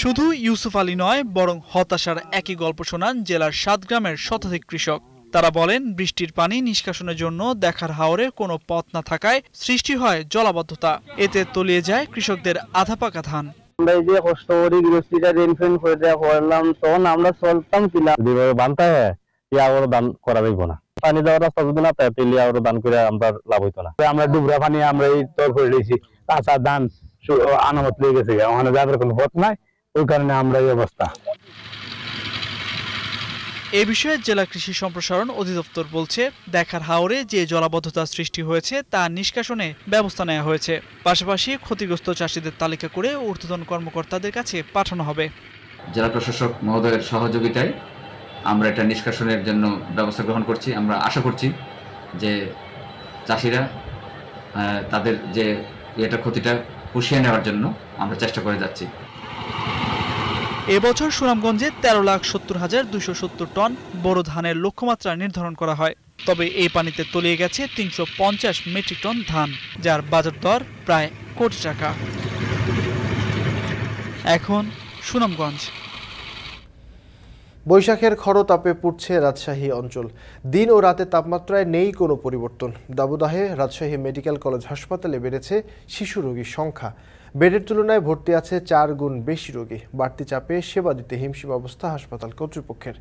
শুধু ইউসুফ আলী নয়, বরং হতাশার একই গল্প শোনান জেলার 7 গ্রামের শতাধিক কৃষক। তারা বলেন, বৃষ্টির পানি নিষ্কাশনের জন্য দেখার হাওরে কোনো পথ না থাকায় সৃষ্টি হয় জলাবদ্ধতা। এতে তলিয়ে যায় কৃষকদের আধা পাকা ধান। আমরা এই যে কষ্ট করি গৃহস্থিটা রেনফেন করে দেওয়া করলাম, তখন আমরা চলতাম ছিলাম যেভাবে বানতে হয় ইয়ারও দান করা যাইব না। পানি দেওয়ার রাস্তা যদি না পাই তাহলে আরো দান করে আমরা লাভ হইতো না। আমরা ডুবরা পানি আমরা এই তর করে দিয়েছি, কাঁচা ধান আনামত লেগে গেছে, ওখানে যাবার কোনো পথ নাই, ওই কারণে আমরা এই অবস্থা। এ বিষয়ে জেলা কৃষি সম্প্রসারণ অধিদপ্তর বলছে, দেখার হাওরে যে জলাবদ্ধতা সৃষ্টি হয়েছে তা নিষ্কাশনে ব্যবস্থা নেওয়া হয়েছে। পাশাপাশি ক্ষতিগ্রস্ত চাষিদের তালিকা করে ঊর্ধ্বতন কর্মকর্তাদের কাছে পাঠানো হবে। জেলা প্রশাসক মহোদয়ের সহযোগিতায় আমরা এটা নিষ্কাশনের জন্য ব্যবস্থা গ্রহণ করছি। আমরা আশা করছি যে চাষিরা তাদের যে এটা ক্ষতিটা পুষিয়ে নেওয়ার জন্য আমরা চেষ্টা করে যাচ্ছি। এবছর সুনামগঞ্জে 13,70,270 টন বোরো ধানের লক্ষ্যমাত্রা নির্ধারণ করা হয়। তবে এই পানিতে তলিয়ে গেছে 350 মেট্রিক টন ধান, যার বাজার দর প্রায় কোটি টাকা। এখন সুনামগঞ্জ। বৈশাখের খরতাপে পুড়ছে রাজশাহী অঞ্চল। দিন ও রাতে তাপমাত্রায় নেই কোনো পরিবর্তন। দাবদাহে রাজশাহী মেডিকেল কলেজ হাসপাতালে বেড়েছে শিশু রোগীর সংখ্যা। বেডের তুলনায় ভর্তি আছে 4 গুণ বেশি রোগী। বাড়তি চাপে সেবা দিতে হিমশিম অবস্থা হাসপাতাল কর্তৃপক্ষের।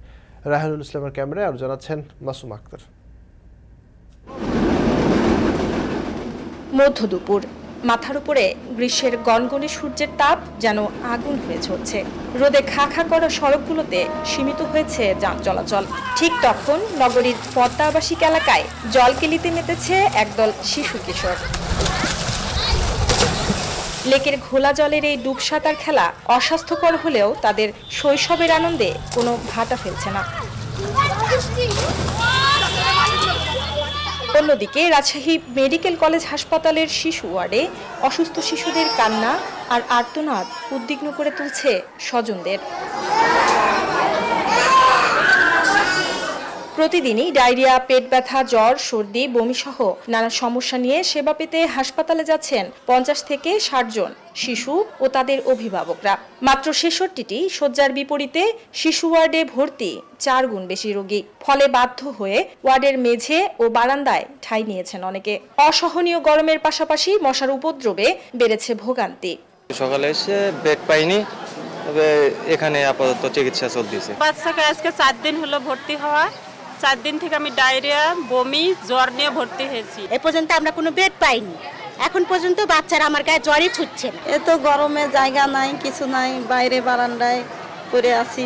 রাহেনুল ইসলামের ক্যামেরায় আরও জানাচ্ছেন মাসুম আক্তার। মধ্য দুপুর, মাথার উপরে গ্রীষ্মের গনগনে সূর্যের তাপ যেন আগুন হয়ে ঝরছে। রোদে খা খা করা সড়কগুলোতে সীমিত হয়েছে যান চলাচল। ঠিক তখন নগরীর পদ্মা আবাসিক এলাকায় জলকেলিতে মেতেছে একদল শিশু কিশোর। লেকের ঘোলা জলের এই ডুব সাঁতার খেলা অস্বাস্থ্যকর হলেও তাদের শৈশবের আনন্দে কোনো ভাটা ফেলছে না। অন্যদিকে রাজশাহী মেডিকেল কলেজ হাসপাতালের শিশু ওয়ার্ডে অসুস্থ শিশুদের কান্না আর আর্তনাদ উদ্বিগ্ন করে তুলছে স্বজনদের। প্রতিদিনই ডায়রিয়া, পেট ব্যথা, জ্বর, সর্দি, বমি সহ নানা সমস্যা নিয়ে সেবা পেতে হাসপাতালে যাচ্ছেন 50 থেকে 60 জন শিশু ও তাদের অভিভাবকরা। মাত্র 66টি শয্যার বিপরীতে শিশু ওয়ার্ডে ভর্তি 4 গুণ বেশি রোগী। ফলে বাধ্য হয়ে ওয়ার্ডের মেঝে ও বারান্দায় ঠাঁই নিয়েছেন অনেকে। অসহনীয় গরমের পাশাপাশি মশার উপদ্রবে বেড়েছে ভোগান্তি। সকালে এসে বেড পাইনি, তবে এখানে আপাতত চিকিৎসা চলতেছে। বাচ্চাকে আজকে 4 দিন হলো ভর্তি হওয়া। 4 দিন থেকে আমি ডায়রিয়া, বমি, জ্বর নিয়ে ভর্তি হয়েছি। এ পর্যন্ত আমরা কোনো বেড পাইনি। এখন পর্যন্ত বাচ্চারা আমার গায়ে জ্বরই ছুটছে না। এ তো গরমে জায়গা নাই, কিছু নাই, বাইরে বারান্দায় পড়ে আছি।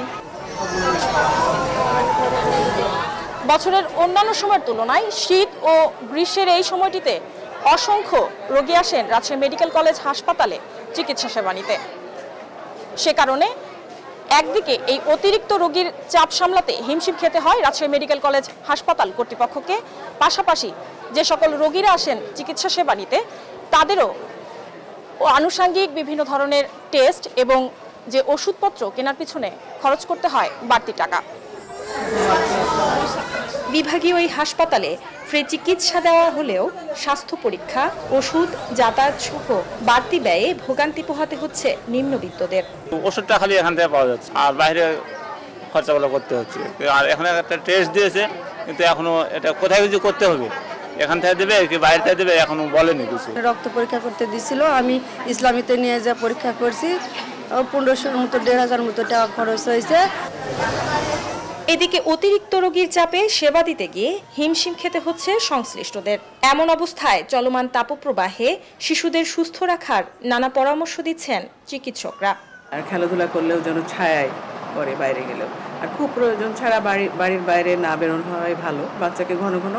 বছরের অন্যান্য সময়ের তুলনায় শীত ও গ্রীষ্মের এই সময়টিতে অসংখ্য রোগী আসেন রাজশাহী মেডিকেল কলেজ হাসপাতালে চিকিৎসা সেবা নিতে। সে কারণে একদিকে এই অতিরিক্ত রোগীর চাপ সামলাতে হিমশিম খেতে হয় রাজশাহী মেডিকেল কলেজ হাসপাতাল কর্তৃপক্ষকে, পাশাপাশি যে সকল রোগীরা আসেন চিকিৎসা সেবা নিতে তাদেরও আনুষঙ্গিক বিভিন্ন ধরনের টেস্ট এবং যে ওষুধপত্র কেনার পিছনে খরচ করতে হয় বাড়তি টাকা। বিভাগীয় এই হাসপাতালে ফ্রি চিকিৎসা দেওয়া হলেও স্বাস্থ্য পরীক্ষা, ওষুধ, যাতায়াত সহ বাড়তি ব্যয়ে ভোগান্তি পোহাতে হচ্ছে নিম্নবিত্তদের। ওষুধটা খালি এখান থেকে পাওয়া যাচ্ছে, আর বাইরে খরচাগুলো করতে হচ্ছে। আর এখন একটা টেস্ট দিয়েছে, কিন্তু এখনো এটা কোথায় কিছু করতে হবে, এখান থেকে দেবে কি বাইরে থেকে দেবে এখনো বলেনি কিছু। রক্ত পরীক্ষা করতে দিছিল, আমি ইসলামীতে নিয়ে যা পরীক্ষা করছি, 1500-র মতো 1500 মতো টাকা খরচ হয়েছে। এদিকে অতিরিক্ত রোগীর চাপে সেবা দিতে গিয়ে হিমশিম খেতে হচ্ছে সংশ্লিষ্টদের। এমন অবস্থায় চলমান তাপপ্রবাহে শিশুদের সুস্থ রাখার নানা পরামর্শ দিচ্ছেন চিকিৎসকরা। আর খেলাধুলা করলেও যেন ছায়ায় করে বাইরে গেলেও, আর খুব প্রয়োজন ছাড়া বাড়ির বাইরে না বেরোনো হয় ভালো। বাচ্চাকে ঘন ঘন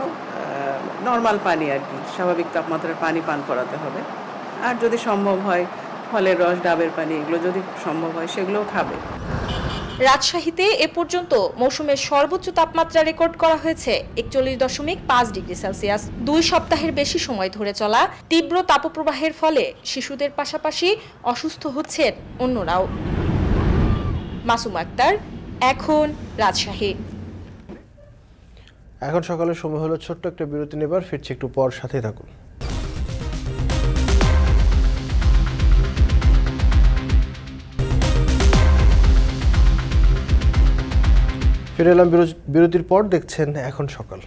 নর্মাল পানি আর কি স্বাভাবিক তাপমাত্রার পানি পান করাতে হবে। আর যদি সম্ভব হয় ফলের রস, ডাবের পানি, এগুলো যদি সম্ভব হয় সেগুলোও খাবে। রাজশাহীতে এ পর্যন্ত মৌসুমের সর্বোচ্চ তাপমাত্রা রেকর্ড করা হয়েছে 41.5 ডিগ্রি সেলসিয়াস। 2 সপ্তাহের বেশি সময় ধরে চলা তীব্র তাপপ্রবাহের ফলে শিশুদের পাশাপাশি অসুস্থ হচ্ছেন অন্যরাও। মাসুম আক্তার, এখন রাজশাহী। এখন সকালের সময় হলো ছোট্ট একটা বিরতি নেবার, ফিরছি একটু পর, সাথে থাকুন। ফিরে এলাম বিরতির পর, দেখছেন এখন সকাল।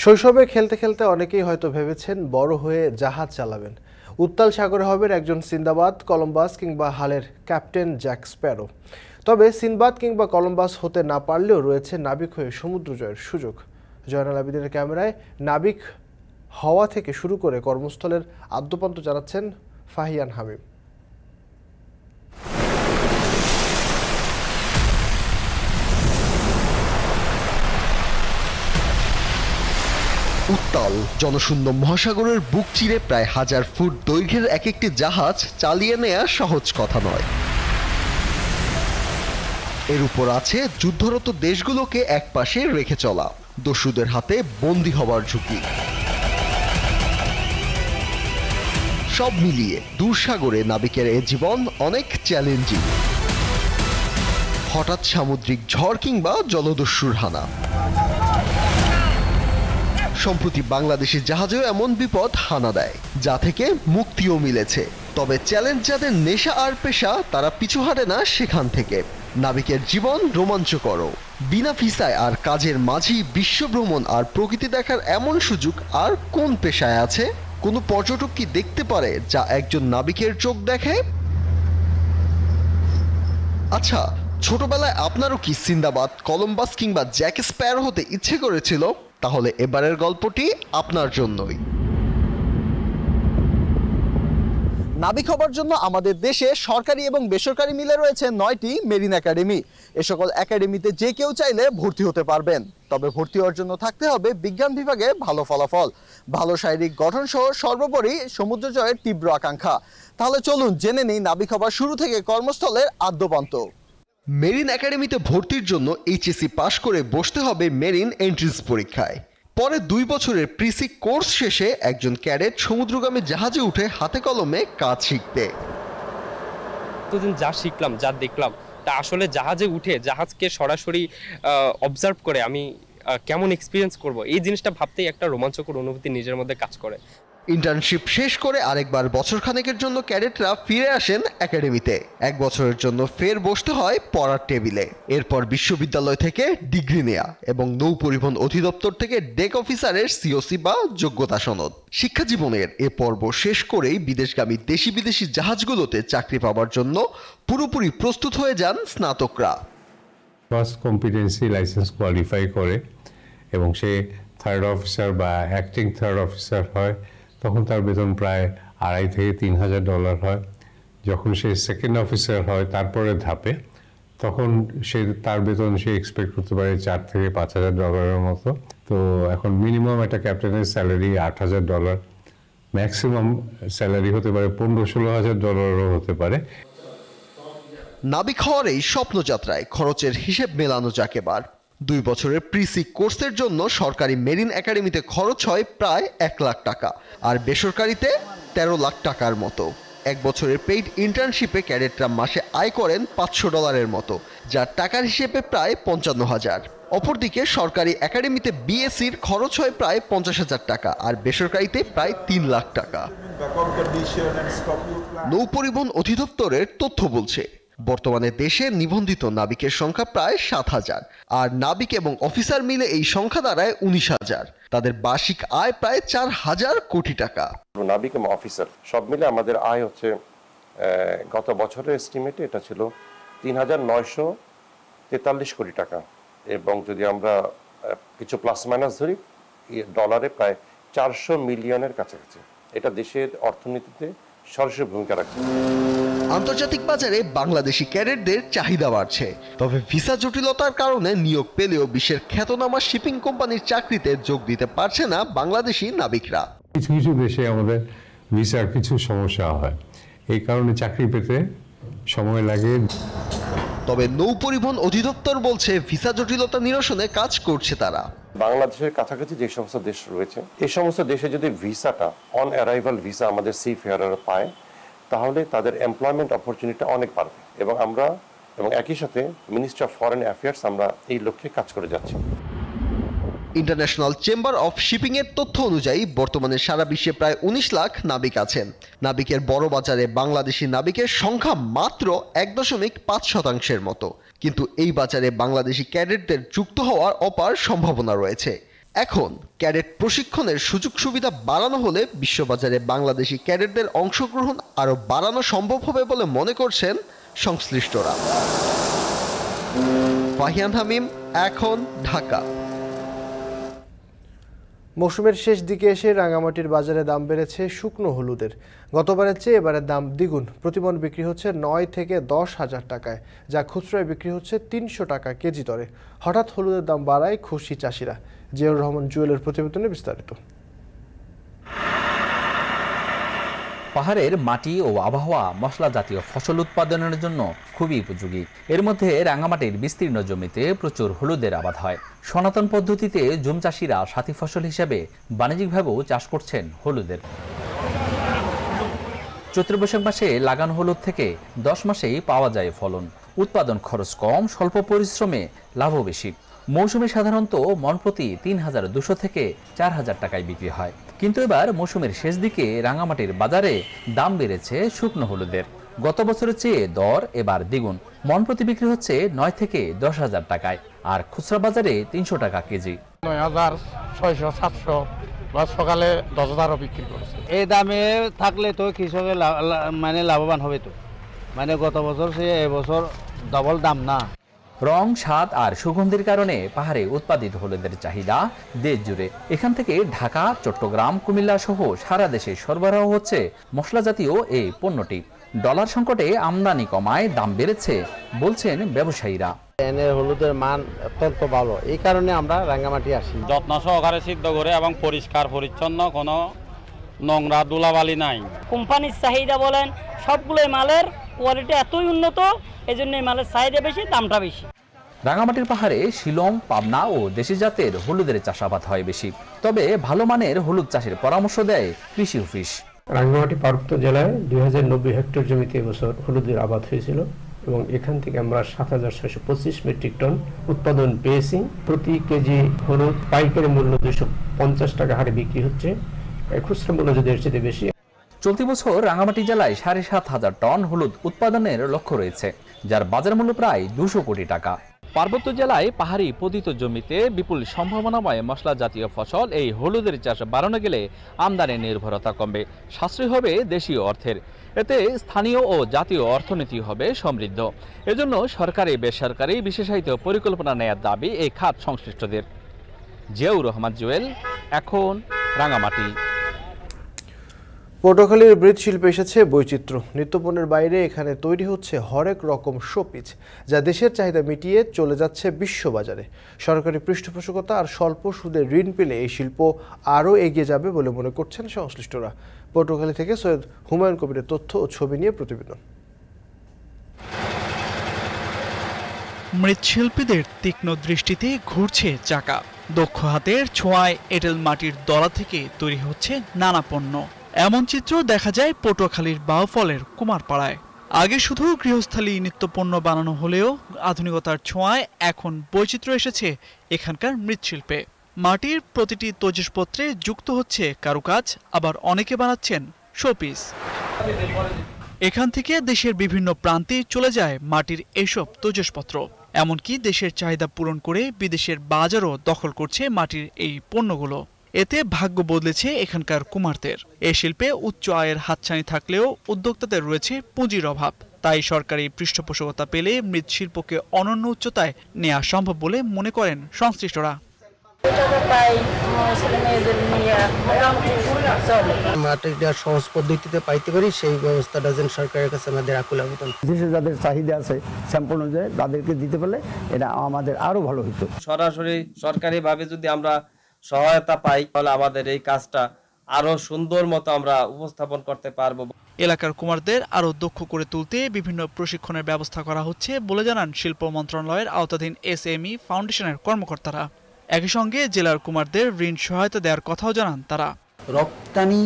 শৈশবে খেলতে খেলতে অনেকেই হয়তো ভেবেছেন বড় হয়ে জাহাজ চালাবেন, উত্তাল সাগরে হবেন একজন সিন্দাবাদ, কলম্বাস কিংবা হালের ক্যাপ্টেন জ্যাক স্প্যারো। তবে সিনবাদ কিংবা কলম্বাস হতে না পারলেও রয়েছে নাবিক হয়ে সমুদ্র জয়ের সুযোগ। জয়নাল আবিদিনের ক্যামেরায় নাবিক হওয়া থেকে শুরু করে কর্মস্থলের আদ্যপান্ত জানাচ্ছেন ফাহিয়ান হাবিব। উত্তাল জনশূন্য মহাসাগরের বুক চিরে প্রায় 1000 ফুট দৈর্ঘ্যের এক একটি জাহাজ চালিয়ে নেওয়া সহজ কথা নয়। এর উপর আছে যুদ্ধরত দেশগুলোকে একপাশে রেখে চলা, দস্যুদের হাতে বন্দী হবার ঝুঁকি। সব মিলিয়ে দূরসাগরে নাবিকের এ জীবন অনেক চ্যালেঞ্জিং। হঠাৎ সামুদ্রিক ঝড় কিংবা জলদস্যুর হানা। সম্প্রতি বাংলাদেশের জাহাজেও এমন বিপদ হানা দেয়, যা থেকে মুক্তিও মিলেছে। তবে চ্যালেঞ্জ যাদের নেশা আর পেশা, তারা পিছু হাঁটে না সেখান থেকে। নাবিকের জীবন রোমাঞ্চকর, বিনা ভিসায় আর কাজের মাঝেই বিশ্বভ্রমণ আর প্রকৃতি দেখার এমন সুযোগ আর কোন পেশায় আছে? কোনো পর্যটক কি দেখতে পারে যা একজন নাবিকের চোখ দেখে? আচ্ছা, ছোটবেলায় আপনারও কি সিন্দাবাদ, কলম্বাস কিংবা জ্যাক স্প্যারো হতে ইচ্ছে করেছিল? তাহলে এবারের গল্পটি আপনার জন্যই। নাবিক হবার জন্য আমাদের দেশে সরকারি এবং বেসরকারি মিলে রয়েছে 9টি মেরিন একাডেমি। এ সকল একাডেমিতে যে কেউ চাইলে ভর্তি হতে পারবেন। তবে ভর্তি হওয়ার জন্য থাকতে হবে বিজ্ঞান বিভাগে ভালো ফলাফল, ভালো শারীরিক গঠন সহ সর্বোপরি সমুদ্র জয়ের তীব্র আকাঙ্ক্ষা। তাহলে চলুন জেনে নেই নাবিক হবার শুরু থেকে কর্মস্থলের আদ্যপান্ত। মেরিন একাডেমিতে ভর্তির জন্য এইচএসসি পাশ করে বসতে হবে মেরিন এন্ট্রান্স পরীক্ষায়। পরে 2 বছরের প্রিসি কোর্স শেষে একজন ক্যাডেট সমুদ্রগামী জাহাজে উঠে হাতে কলমে কাজ শিখতে। এতদিন যা শিখলাম, যা দেখলাম, তা আসলে জাহাজে উঠে জাহাজকে সরাসরি অবজার্ভ করে আমি কেমন এক্সপিরিয়েন্স করব, এই জিনিসটা ভাবতেই একটা রোমাঞ্চকর অনুভূতি নিজের মধ্যে কাজ করে। ইন্টার্নশিপ শেষ করে আরেকবার বছরখানেকের জন্য ক্যাডেটরা ফিরে আসেন একাডেমিতে। 1 বছরের জন্য ফের বসতে হয় পড়ার টেবিলে। এরপর বিশ্ববিদ্যালয় থেকে ডিগ্রি নেয়া এবং নৌ পরিবহন অধিদপ্তর থেকে ডেক অফিসারের সিওসি বা যোগ্যতা সনদ। শিক্ষা জীবনের এ পর্ব শেষ করেই বিদেশগামী দেশি বিদেশি জাহাজগুলোতে চাকরি পাওয়ার জন্য পুরোপুরি প্রস্তুত হয়ে যান স্নাতকরা। ফার্স্ট কম্পিটেন্সি লাইসেন্স কোয়ালিফাই করে এবং সে থার্ড অফিসার বা অ্যাক্টিং থার্ড অফিসার হয় তখন তার বেতন প্রায় $2,500 থেকে $3,000 হয়। যখন সে সেকেন্ড অফিসার হয় তারপরে ধাপে, তখন তার বেতন সে এক্সপেক্ট করতে পারে $4,000 থেকে $5,000 মতো। তো এখন মিনিমাম একটা ক্যাপ্টেনের স্যালারি $8,000, ম্যাক্সিমাম স্যালারি হতে পারে $15,000-16,000 হতে পারে। নাবিক হওয়ার এই স্বপ্নযাত্রায় খরচের হিসেব মেলানো যাক এবার। 2 বছরের প্রিসি কোর্সের জন্য সরকারি মেরিন একাডেমিতে খরচ হয় প্রায় $1 লাখ, আর বেসরকারিতে $13 লাখ টাকার মতো। 1 বছরের পেইড ইন্টার্নশিপে ক্যাডেটরা মাসে আয় করেন $500 মতো, যা টাকার হিসেবে প্রায় 55,000। অপরদিকে সরকারি একাডেমিতে বিএসসির খরচ হয় প্রায় $50,000 টাকা, আর বেসরকারিতে প্রায় $3 লাখ টাকা। নৌ পরিবহন অধিদপ্তরের তথ্য বলছে বর্তমানে দেশে নিবন্ধিত নাবিকের সংখ্যা প্রায় 7,000, আর নাবিক এবং অফিসার মিলে এই সংখ্যা দাঁড়ায় 19,000। তাদের বার্ষিক আয় প্রায় $4,000 কোটি টাকা। নাবিক এবং অফিসার সব মিলে আমাদের আয় হচ্ছে গত বছরের এস্টিমেটে এটা ছিল 3,943 কোটি টাকা, এবং যদি আমরা কিছু প্লাস মাইনাস ধরি ডলারে প্রায় 400 মিলিয়নের কাছাকাছি। এটা দেশের অর্থনীতিতে সরাসরি ভূমিকা রাখছে। আন্তর্জাতিক বাজারে বাংলাদেশি ক্যাডেটদের চাহিদা বাড়ছে, তবে ভিসা জটিলতার কারণে নিয়োগ পেলেও বিশ্বের খ্যাতনামা শিপিং কোম্পানির চাকরিতে যোগ দিতে পারছে না বাংলাদেশি নাবিকরা। কিছু কিছু দেশে আমাদের ভিসার কিছু সমস্যা হয়, এই কারণে চাকরি পেতে সময় লাগে। তবে নৌ পরিবহন অধিদপ্তর বলছে ভিসা জটিলতা নিরসনে কাজ করছে তারা। বাংলাদেশের কাছাকাছি যে সমস্ত দেশ রয়েছে এই সমস্ত দেশে যদি ভিসাটা অন অ্যারাইভাল ভিসা আমাদের সি ফেয়ারার পায় তাহলে তাদের এমপ্লয়মেন্ট অপরচুনিটি অনেক বাড়বে, এবং একই সাথে মিনিস্ট্রি অফ ফরেন অ্যাফেয়ার্স আমরা এই লক্ষ্যে কাজ করে যাচ্ছি। ইন্টারন্যাশনাল চেম্বার অফ শিপিং এর তথ্য অনুযায়ী বর্তমানে সারা বিশ্বে প্রায় 19 লাখ নাবিক আছেন। নাবিকের বড় বাজারে বাংলাদেশি নাবিকের সংখ্যা মাত্র 1.5% মতো, কিন্তু এই বাজারে বাংলাদেশি ক্যাডেটদের যুক্ত হওয়ার অপার সম্ভাবনা রয়েছে। এখন ক্যাডেট প্রশিক্ষণের সুযোগ সুবিধা বাড়ানো হলে বিশ্ববাজারে বাংলাদেশি ক্যাডেটদের অংশগ্রহণ আরও বাড়ানো সম্ভব হবে বলে মনে করছেন সংশ্লিষ্টরা। ফাহিয়ান হামিম, এখন, ঢাকা। মৌসুমের শেষ দিকে এসে রাঙামাটির বাজারে দাম বেড়েছে শুকনো হলুদের। গতবারের চেয়ে এবারের দাম দ্বিগুণ। প্রতিমণ বিক্রি হচ্ছে 9 থেকে 10,000 টাকায়, যা খুচরায় বিক্রি হচ্ছে 300 টাকা কেজি দরে। হঠাৎ হলুদের দাম বাড়ায় খুশি চাষিরা। জিয়াউর রহমান জুয়েলের প্রতিবেদনে বিস্তারিত। পাহাড়ের মাটি ও আবহাওয়া মশলা জাতীয় ফসল উৎপাদনের জন্য খুবই উপযোগী। এর মধ্যে রাঙামাটির বিস্তীর্ণ জমিতে প্রচুর হলুদের আবাদ হয়। সনাতন পদ্ধতিতে জুম চাষিরা সাথী ফসল হিসেবে বাণিজ্যিকভাবেও চাষ করছেন হলুদের। চৈত্র বৈশাখ মাসে লাগানো হলুদ থেকে 10 মাসেই পাওয়া যায় ফলন। উৎপাদন খরচ কম, স্বল্প পরিশ্রমে লাভও বেশি। মৌসুমে সাধারণত মন প্রতি 3,200 থেকে 4,000 টাকায় বিক্রি হয়, কিন্তু এবার মৌসুমের শেষ দিকে রাঙামাটির বাজারে দাম বেড়েছে শুকনো হলুদের। গত বছরের চেয়ে দর এবার দ্বিগুণ। মন প্রতি বিক্রি হচ্ছে 9 থেকে 10,000 টাকায়, আর খুচরা বাজারে 300 টাকা কেজি। 9,000, 600, 700 বা সকালে 10,000ও বিক্রি করছে। এই দামে থাকলে তো কৃষকের লাভবান হবে তো, গত বছর সে এবছর ডবল দাম না। রং, স্বাদ আর সুগন্ধির কারণে পাহাড়ে উৎপাদিত হলুদের চাহিদা দেশ জুড়ে। এখান থেকে ঢাকা, চট্টগ্রাম, কুমিল্লা সহ সারা দেশে সরবরাহ হচ্ছে মশলা জাতীয় এই পণ্যটি। ডলার সংকটে আমদানি কমায় দাম বেড়েছে বলছেন ব্যবসায়ীরা। এনের হলুদের মান অত্যন্ত ভালো, এই কারণে আমরা রাঙ্গামাটি আসি। যত্ন সহকারে সিদ্ধ করে এবং পরিষ্কার পরিচ্ছন্ন, কোনো নোংরা ধুলাবালি নাই। কোম্পানির চাহিদা বলেন, সবগুলো মালের কোয়ালিটি এতই উন্নত, এই জন্য এই মালের চাহিদা বেশি, দামটা বেশি। রাঙামাটির পাহাড়ে শিলং, পাবনা ও দেশি জাতের হলুদের চাষাবাদ হয় বেশি। তবে ভালো মানের হলুদ চাষের পরামর্শ দেয় কৃষি অফিস। রাঙ্গামাটি পার্বত্য জেলায় 2,090 হেক্টর জমিতে এবছর হলুদের আবাদ হয়েছিল এবং এখান থেকে আমরা 7,625 মেট্রিক টন উৎপাদন পেয়েছি। প্রতি কেজি হলুদ পাইকারি মূল্য 250 টাকা হারে বিক্রি হচ্ছে, খুচরা মূল্য যদি এর চেয়ে বেশি। চলতি বছর রাঙামাটি জেলায় 7,500 টন হলুদ উৎপাদনের লক্ষ্য রয়েছে, যার বাজার মূল্য প্রায় 200 কোটি টাকা। পার্বত্য জেলায় পাহাড়ি পতিত জমিতে বিপুল সম্ভাবনাময় মশলা জাতীয় ফসল এই হলুদের চাষ বাড়ানো গেলে আমদানি নির্ভরতা কমবে, সাশ্রয় হবে দেশীয় অর্থের। এতে স্থানীয় ও জাতীয় অর্থনীতি হবে সমৃদ্ধ। এজন্য সরকারি বেসরকারি বিশেষায়িত পরিকল্পনা নেয়ার দাবি এই খাত সংশ্লিষ্টদের। জিয়াউর রহমান জুয়েল, এখন রাঙামাটি। পটুয়াখালীর মৃৎশিল্পে এসেছে বৈচিত্র্য। নিত্যপণ্যের বাইরে এখানে তৈরি হচ্ছে হরেক রকম শোপিস, যা দেশের চাহিদা মিটিয়ে চলে যাচ্ছে বিশ্ববাজারে। সরকারি পৃষ্ঠপোষকতা আর স্বল্প সুদে ঋণ পেলে এই শিল্প আরও এগিয়ে যাবে বলে মনে করছেন সংশ্লিষ্টরা। পটুয়াখালী থেকে সৈয়দ হুমায়ুন কবিরের তথ্য ও ছবি নিয়ে প্রতিবেদন। মৃৎশিল্পীদের তীক্ষ্ণ দৃষ্টিতে ঘুরছে চাকা। দক্ষ হাতের ছোঁয়ায় এঁটেল মাটির দলা থেকে তৈরি হচ্ছে নানা পণ্য। এমন চিত্র দেখা যায় পটুয়াখালীর বাউফলের কুমারপাড়ায়। আগে শুধু গৃহস্থালী নিত্যপণ্য বানানো হলেও আধুনিকতার ছোঁয়ায় এখন বৈচিত্র্য এসেছে এখানকার মৃৎশিল্পে। মাটির প্রতিটি তৈজসপত্রে যুক্ত হচ্ছে কারুকাজ, আবার অনেকে বানাচ্ছেন শোপিস। এখান থেকে দেশের বিভিন্ন প্রান্তে চলে যায় মাটির এসব তৈজসপত্র। এমনকি দেশের চাহিদা পূরণ করে বিদেশের বাজারও দখল করছে মাটির এই পণ্যগুলো। এতে ভাগ্য বদলেছে এখানকার কুমারদের। এই শিল্পে উচ্চ আয়ের হাতছানি থাকলেও উদ্যোক্তাদের রয়েছে পুঁজির অভাব। তাই সরকারি পৃষ্ঠপোষকতা পেলে মৃৎশিল্পকে অনন্য উচ্চতায় নেওয়া সম্ভব বলে মনে করেন সংশ্লিষ্টরা। মাটিটা সহজ পদ্ধতিতে পাইতে পারি, সেই ব্যবস্থাটা যেন সরকারের কাছে আমাদের আকুল আবেদন। দেশে যাদের চাহিদা আছে স্যাম্পল অনুযায়ী তাদেরকে দিতে পারলে এটা আমাদের আরো ভালো হতো। সরাসরি সরকারিভাবে যদি আমরা সহায়তা পাই তাহলে আমাদের এই কাজটা আরো সুন্দর মতো আমরা উপস্থাপন করতে পারবো। এলাকার কুমারদের আরো দক্ষ করে তুলতে বিভিন্ন প্রশিক্ষণের ব্যবস্থা করা হচ্ছে বলে জানান শিল্প মন্ত্রণালয়ের আওতাধীন SME ফাউন্ডেশনের কর্মকর্তারা। একই সঙ্গে জেলার কুমারদের ঋণ সহায়তা দেওয়ার কথাও জানান তারা। রপ্তানি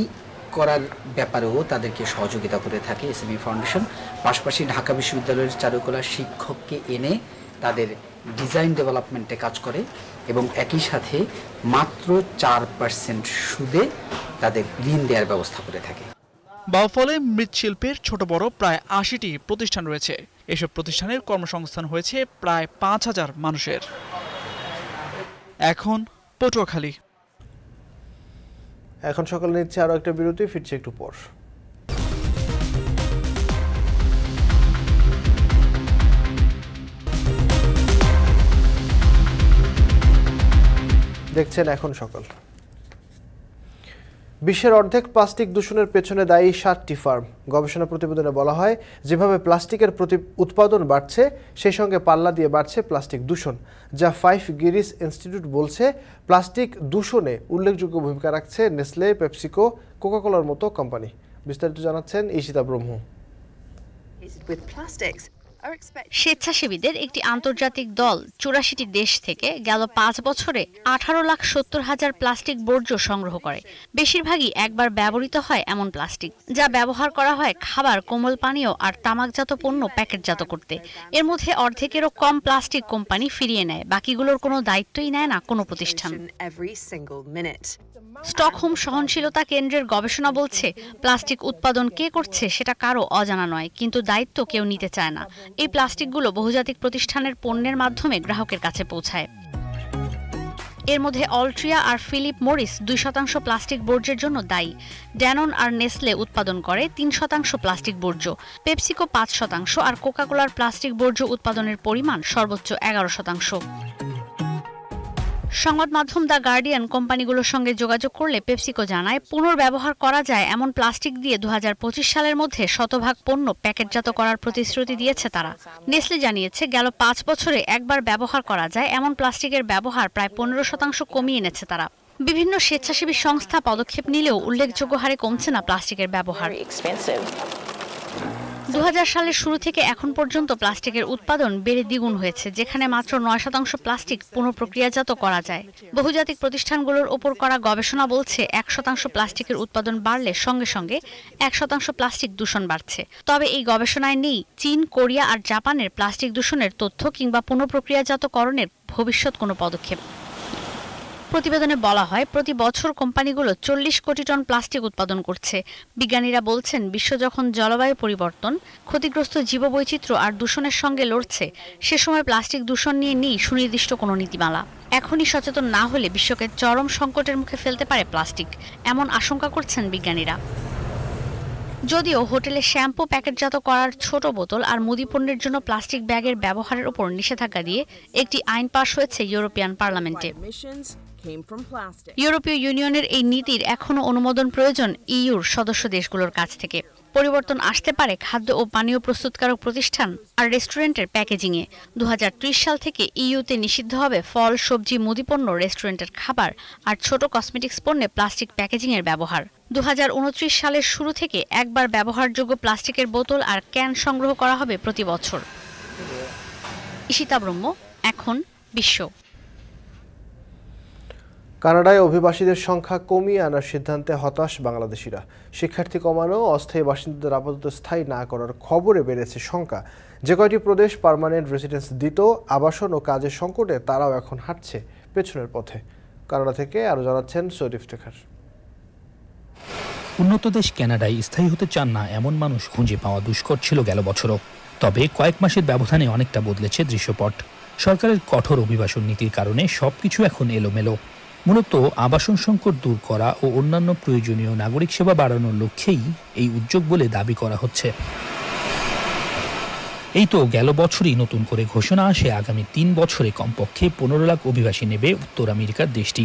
করার ব্যাপারেও তাদেরকে সহযোগিতা করে থাকে SME ফাউন্ডেশন। পাশাপাশি ঢাকা বিশ্ববিদ্যালয়ের চারুকলা শিক্ষককে এনে তাদের ডিজাইন ডেভেলপমেন্টে কাজ করে এবং একই সাথে মাত্র 4% সুদে তাদের ঋণ দেওয়ার ব্যবস্থা করে থাকে। বাউফলে মৃৎশিল্পের ছোট বড় প্রায় 80টি প্রতিষ্ঠান রয়েছে। এসব প্রতিষ্ঠানের কর্মসংস্থান হয়েছে প্রায় 5000 মানুষের। এখন পটুয়াখালী। এখন সকালে নিচ্ছে আরো একটা বিরতি, ফিরছে একটু পর। দেখছেন এখন সকাল। বিশ্বের অর্ধেক প্লাস্টিক দূষণের পেছনে দায়ী 7টি ফার্ম। গবেষণা প্রতিবেদনে বলা হয়, যেভাবে প্লাস্টিকের উৎপাদন বাড়ছে সেই সঙ্গে পাল্লা দিয়ে বাড়ছে প্লাস্টিক দূষণ, যা 5 গিরিস ইনস্টিটিউট বলছে প্লাস্টিক দূষণে উল্লেখযোগ্য ভূমিকা রাখছে নেসলে, পেপসিকো, কোকাকোলার মতো কোম্পানি। বিস্তারিত জানাচ্ছেন ঈশিতা ব্রহ্ম। স্বেচ্ছাসেবীদের একটি আন্তর্জাতিক দল 84টি দেশ থেকে গেল 5 বছরে 18,70,000 প্লাস্টিক বর্জ্য সংগ্রহ করে। বেশিরভাগই একবার ব্যবহৃত হয় এমন প্লাস্টিক, যা ব্যবহার করা হয় খাবার, কোমল পানীয় আর তামাকজাত পণ্য প্যাকেটজাত করতে। এর মধ্যে অর্ধেকেরও কম প্লাস্টিক কোম্পানি ফিরিয়ে নেয়, বাকিগুলোর কোনো দায়িত্বই নেয় না কোনো প্রতিষ্ঠান। স্টকহোম সহনশীলতা কেন্দ্রের গবেষণা বলছে, প্লাস্টিক উৎপাদন কে করছে সেটা কারো অজানা নয়, কিন্তু দায়িত্ব কেউ নিতে চায় না। এই প্লাস্টিকগুলো বহুজাতিক প্রতিষ্ঠানের পণ্যের মাধ্যমে গ্রাহকের কাছে পৌঁছায়। এর মধ্যে অল্ট্রিয়া আর ফিলিপ মরিস 2% প্লাস্টিক বর্জ্যের জন্য দায়ী। ড্যানন আর নেসলে উৎপাদন করে 3% প্লাস্টিক বর্জ্য, পেপসিকো 5% আর কোকাকোলার প্লাস্টিক বর্জ্য উৎপাদনের পরিমাণ সর্বোচ্চ 11%। সংবাদ মাধ্যম দ্য গার্ডিয়ান কোম্পানিগুলোর সঙ্গে যোগাযোগ করলে পেপসিকো জানায়, পুনর্ব্যবহার করা যায় এমন প্লাস্টিক দিয়ে 2025 সালের মধ্যে 100% পণ্য প্যাকেটজাত করার প্রতিশ্রুতি দিয়েছে তারা। নেসলে জানিয়েছে, গেল 5 বছরে একবার ব্যবহার করা যায় এমন প্লাস্টিকের ব্যবহার প্রায় 15% কমিয়ে এনেছে তারা। বিভিন্ন স্বেচ্ছাসেবী সংস্থা পদক্ষেপ নিলেও উল্লেখযোগ্য হারে কমছে না প্লাস্টিকের ব্যবহার। 2000 সালের শুরু থেকে এখন পর্যন্ত প্লাস্টিকের উৎপাদন বেড়ে দ্বিগুণ হয়েছে, যেখানে মাত্র 9% প্লাস্টিক পুনঃপ্রক্রিয়াজাত করা যায়। বহুজাতিক প্রতিষ্ঠানগুলোর ওপর করা গবেষণা বলছে, 1% প্লাস্টিকের উৎপাদন বাড়লে সঙ্গে সঙ্গে 1% প্লাস্টিক দূষণ বাড়ছে। তবে এই গবেষণায় নেই চীন, কোরিয়া আর জাপানের প্লাস্টিক দূষণের তথ্য কিংবা পুনঃপ্রক্রিয়াজাতকরণের ভবিষ্যৎ কোনো পদক্ষেপ। প্রতিবেদনে বলা হয়, প্রতি বছর কোম্পানিগুলো 40 কোটি টন প্লাস্টিক উৎপাদন করছে। বিজ্ঞানীরা বলছেন, বিশ্ব যখন জলবায়ু পরিবর্তন, ক্ষতিগ্রস্ত জীববৈচিত্র্য আর দূষণের সঙ্গে লড়ছে, সে সময় প্লাস্টিক দূষণ নিয়ে নেই সুনির্দিষ্ট কোনো নীতিমালা। এখনই সচেতন না হলে বিশ্বকে চরম সংকটের মুখে ফেলতে পারে প্লাস্টিক, এমন আশঙ্কা করছেন বিজ্ঞানীরা। যদিও হোটেলে শ্যাম্পু প্যাকেটজাত করার ছোট বোতল আর মুদি পণ্যের জন্য প্লাস্টিক ব্যাগের ব্যবহারের উপর নিষেধাজ্ঞা দিয়ে একটি আইন পাশ হয়েছে ইউরোপিয়ান পার্লামেন্টে। ইউরোপীয় ইউনিয়নের এই নীতির এখনো অনুমোদন প্রয়োজন ইইউর সদস্য দেশগুলোর কাছ থেকে। পরিবর্তন আসতে পারে খাদ্য ও পানীয় প্রস্তুতকারক প্রতিষ্ঠান আর রেস্টুরেন্টের প্যাকেজিংয়ে। 2030 সাল থেকে ইইউতে নিষিদ্ধ হবে ফল, সবজি, মুদিপণ্য, রেস্টুরেন্টের খাবার আর ছোট কসমেটিক্স পণ্যে প্লাস্টিক প্যাকেজিংয়ের ব্যবহার। 2029 সালের শুরু থেকে একবার ব্যবহারযোগ্য প্লাস্টিকের বোতল আর ক্যান সংগ্রহ করা হবে প্রতি বছর। ঈশিতা ব্রহ্ম, এখন বিশ্ব। কানাডায় অভিবাসীদের সংখ্যা কমিয়ে আনার সিদ্ধান্তে হতাশ বাংলাদেশিরা। শিক্ষার্থী কমানো, অস্থায়ী বাসিন্দাদের আপাতত স্থায়ী না করার খবরে বেড়েছে শঙ্কা। যে কয়টি প্রদেশ পার্মানেন্ট রেসিডেন্স দিত, আবাসন ও কাজের সংকটে তারাও এখন হাঁটছে পেছনের পথে। কানাডা থেকে আরও জানাচ্ছেন সৈয়দ ইফতেখার। উন্নত দেশ কানাডায় স্থায়ী হতে চান না এমন মানুষ খুঁজে পাওয়া দুষ্কর ছিল গেল বছরও। তবে কয়েক মাসের ব্যবধানে অনেকটা বদলেছে দৃশ্যপট। সরকারের কঠোর অভিবাসন নীতির কারণে সবকিছু এখন এলোমেলো। মূলত আবাসন সংকট দূর করা ও অন্যান্য প্রয়োজনীয় নাগরিক সেবা বাড়ানোর লক্ষ্যেই এই উদ্যোগ বলে দাবি করা হচ্ছে। এই তো গেল বছরই নতুন করে ঘোষণা আসে আগামী 3 বছরে কমপক্ষে 15 লাখ অভিবাসী নেবে উত্তর আমেরিকার দেশটি।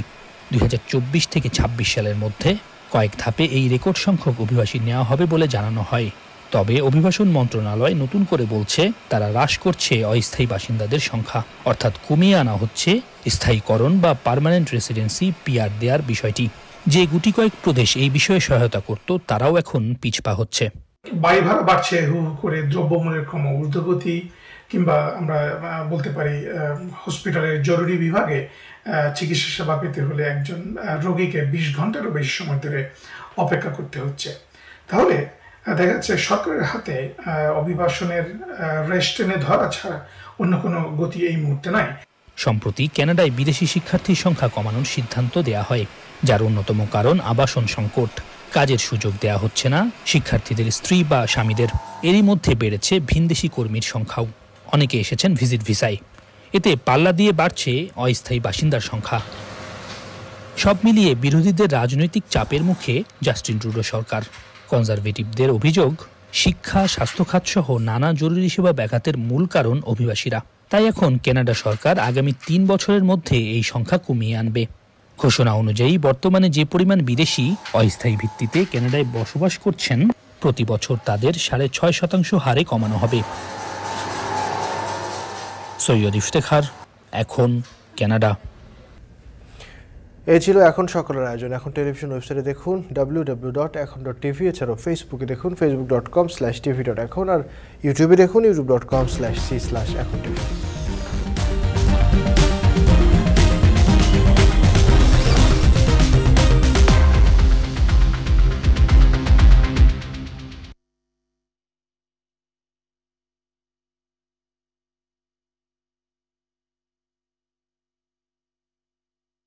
2024 থেকে 26 সালের মধ্যে কয়েক ধাপে এই রেকর্ড সংখ্যক অভিবাসী নেওয়া হবে বলে জানানো হয়। তবে অভিবাসন মন্ত্রণালয় নতুন করে বলছে তারা হ্রাস করছে অস্থায়ী বাসিন্দাদের সংখ্যা, অর্থাৎ কমিয়ে আনা হচ্ছে স্থায়ীকরণ বা পার্মানেন্ট রেসিডেন্সি পিআর দেওয়ার বিষয়টি। যে গুটি কয়েক প্রদেশ এই বিষয়ে সহায়তা করত তারাও এখন পিছপা হচ্ছে। বাড়ি ভাড়া বাড়ছে হু করে, দ্রব্যমূল্যের ক্রম ঊর্ধ্বগতি, কিংবা আমরা বলতে পারি হসপিটালের জরুরি বিভাগে চিকিৎসা সেবা পেতে হলে একজন রোগীকে 20 ঘন্টারও বেশি সময় ধরে অপেক্ষা করতে হচ্ছে। তাহলে দেখা যাচ্ছে সরকারের হাতে অভিবাসনের রেশ টেনে ধরা ছাড়া অন্য কোনো গতি এই মুহূর্তে নাই। সম্প্রতি কানাডায় বিদেশি শিক্ষার্থীর সংখ্যা কমানোর সিদ্ধান্ত দেয়া হয়, যার অন্যতম কারণ আবাসন সংকট। কাজের সুযোগ দেয়া হচ্ছে না শিক্ষার্থীদের স্ত্রী বা স্বামীদের। এরই মধ্যে বেড়েছে ভিনদেশি কর্মীর সংখ্যাও। অনেকে এসেছেন ভিজিট ভিসায়। এতে পাল্লা দিয়ে বাড়ছে অস্থায়ী বাসিন্দার সংখ্যা। সব মিলিয়ে বিরোধীদের রাজনৈতিক চাপের মুখে জাস্টিন ট্রুডো সরকার। কনজারভেটিভদের অভিযোগ, শিক্ষা, স্বাস্থ্যখাত সহ নানা জরুরি সেবা ব্যাঘাতের মূল কারণ অভিবাসীরা। তাই এখন কানাডা সরকার আগামী 3 বছরের মধ্যে এই সংখ্যা কমিয়ে আনবে। ঘোষণা অনুযায়ী বর্তমানে যে পরিমাণ বিদেশি অস্থায়ী ভিত্তিতে কানাডায় বসবাস করছেন, প্রতি বছর তাদের 6.5% হারে কমানো হবে। সৈয়দ ইফতেখার, এখন কানাডা। এই ছিল এখন সকলের আয়োজন। এখন টেলিভিশন ওয়েবসাইটে দেখুন www.ekhon.tv, এছাড়াও ফেসবুকে দেখুন facebook.com/tv.ekhon, আর ইউটিউবে দেখুন youtube.com/c/ekhon tv।